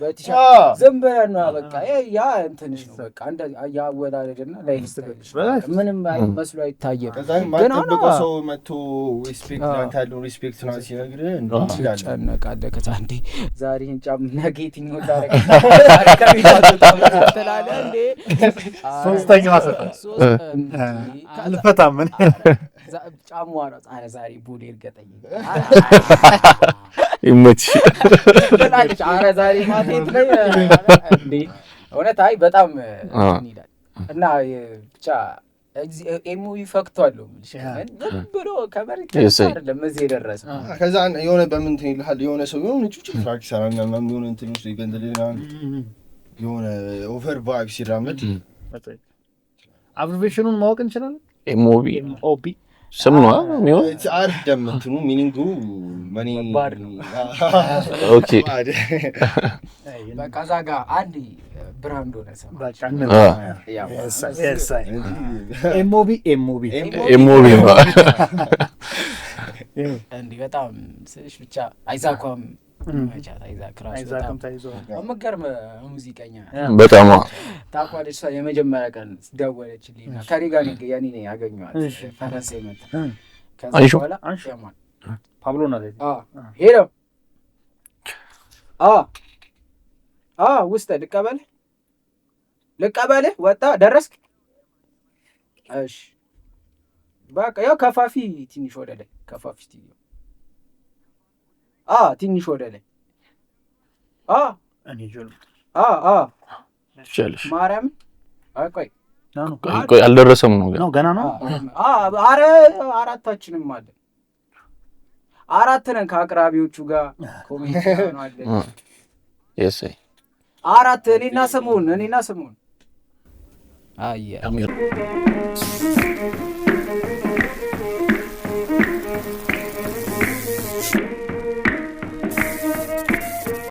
በቲሸርት ዝም ብለህ ነው በቃ ያ እንትንሽ ነው በቃ አንተ ያወዳደድና ላይፍ ስታይል ምንም መስሎ አይታየም። ግን አሁን ሰው መጥቶ ሪስፔክት አንተ ያለው ሪስፔክት ነው ሲነግርህ እንዴት ይላል ጨነቃለህ። ከዛ እንዴ ዛሬን ጫም ነጌቲንግ ነው ታረጋለህ እንዴ ሶስተኛው አልፈታም ምን ጫሟ ነው ዛሬ ዛሬ ቡሌ እርገጠኝ ይመች በላች አረ ዛሬ ማቴት ላይ እንዴ እውነት አይ በጣም ይላል እና ብቻ ኤሙቪ ፈክቷል ምን ብሎ ከመሬት አይደለም እዚህ የደረሰ ከዛ የሆነ በምን ይልሃል የሆነ ሰው የሆነ ጩጭ ፍራክ ሰራኛ ምናምን የሆነ እንትን ውስጥ ይገንደልና የሆነ ኦቨር ቫይብ ሲራመድ አብሪቬሽኑን ማወቅ እንችላለን። ኤምኦቢ ስም ነው የሚሆን አይደለም እንትኑ ሚኒንጉ ማኒ ኦኬ በቃ እዛ ጋር አንድ ብራንድ ሆነ ሰማ ኤምኦቢ እንዲህ በጣም ስልሽ ብቻ አይዛኳም መቻት አይዛክም ታይዟል። አመገርም ሙዚቀኛ በጣም ታቋለች። የመጀመሪያ ቀን ደወለችልኝ ከኔ ጋር ያኔ ነው ያገኘኋት ፈረንሳይ መጣ። ከዛ በኋላ አንሸማን ፓብሎ ነው ሄሎ ውስጥ ልቀበልህ ወጣ ደረስክ? እሺ በቃ ያው ከፋፊ ትንሽ ወደ ላይ ከፋፊ ትንሽ ወደ ላይ እኔ ጆል ይቻላል ማርያም ቆይ አልደረሰም ነው ገና ነው። አረ አራታችንም አለ አራት ነን ከአቅራቢዎቹ ጋር ኮሜንት ነው አለ የሰይ አራት እኔና ስሙን አሚር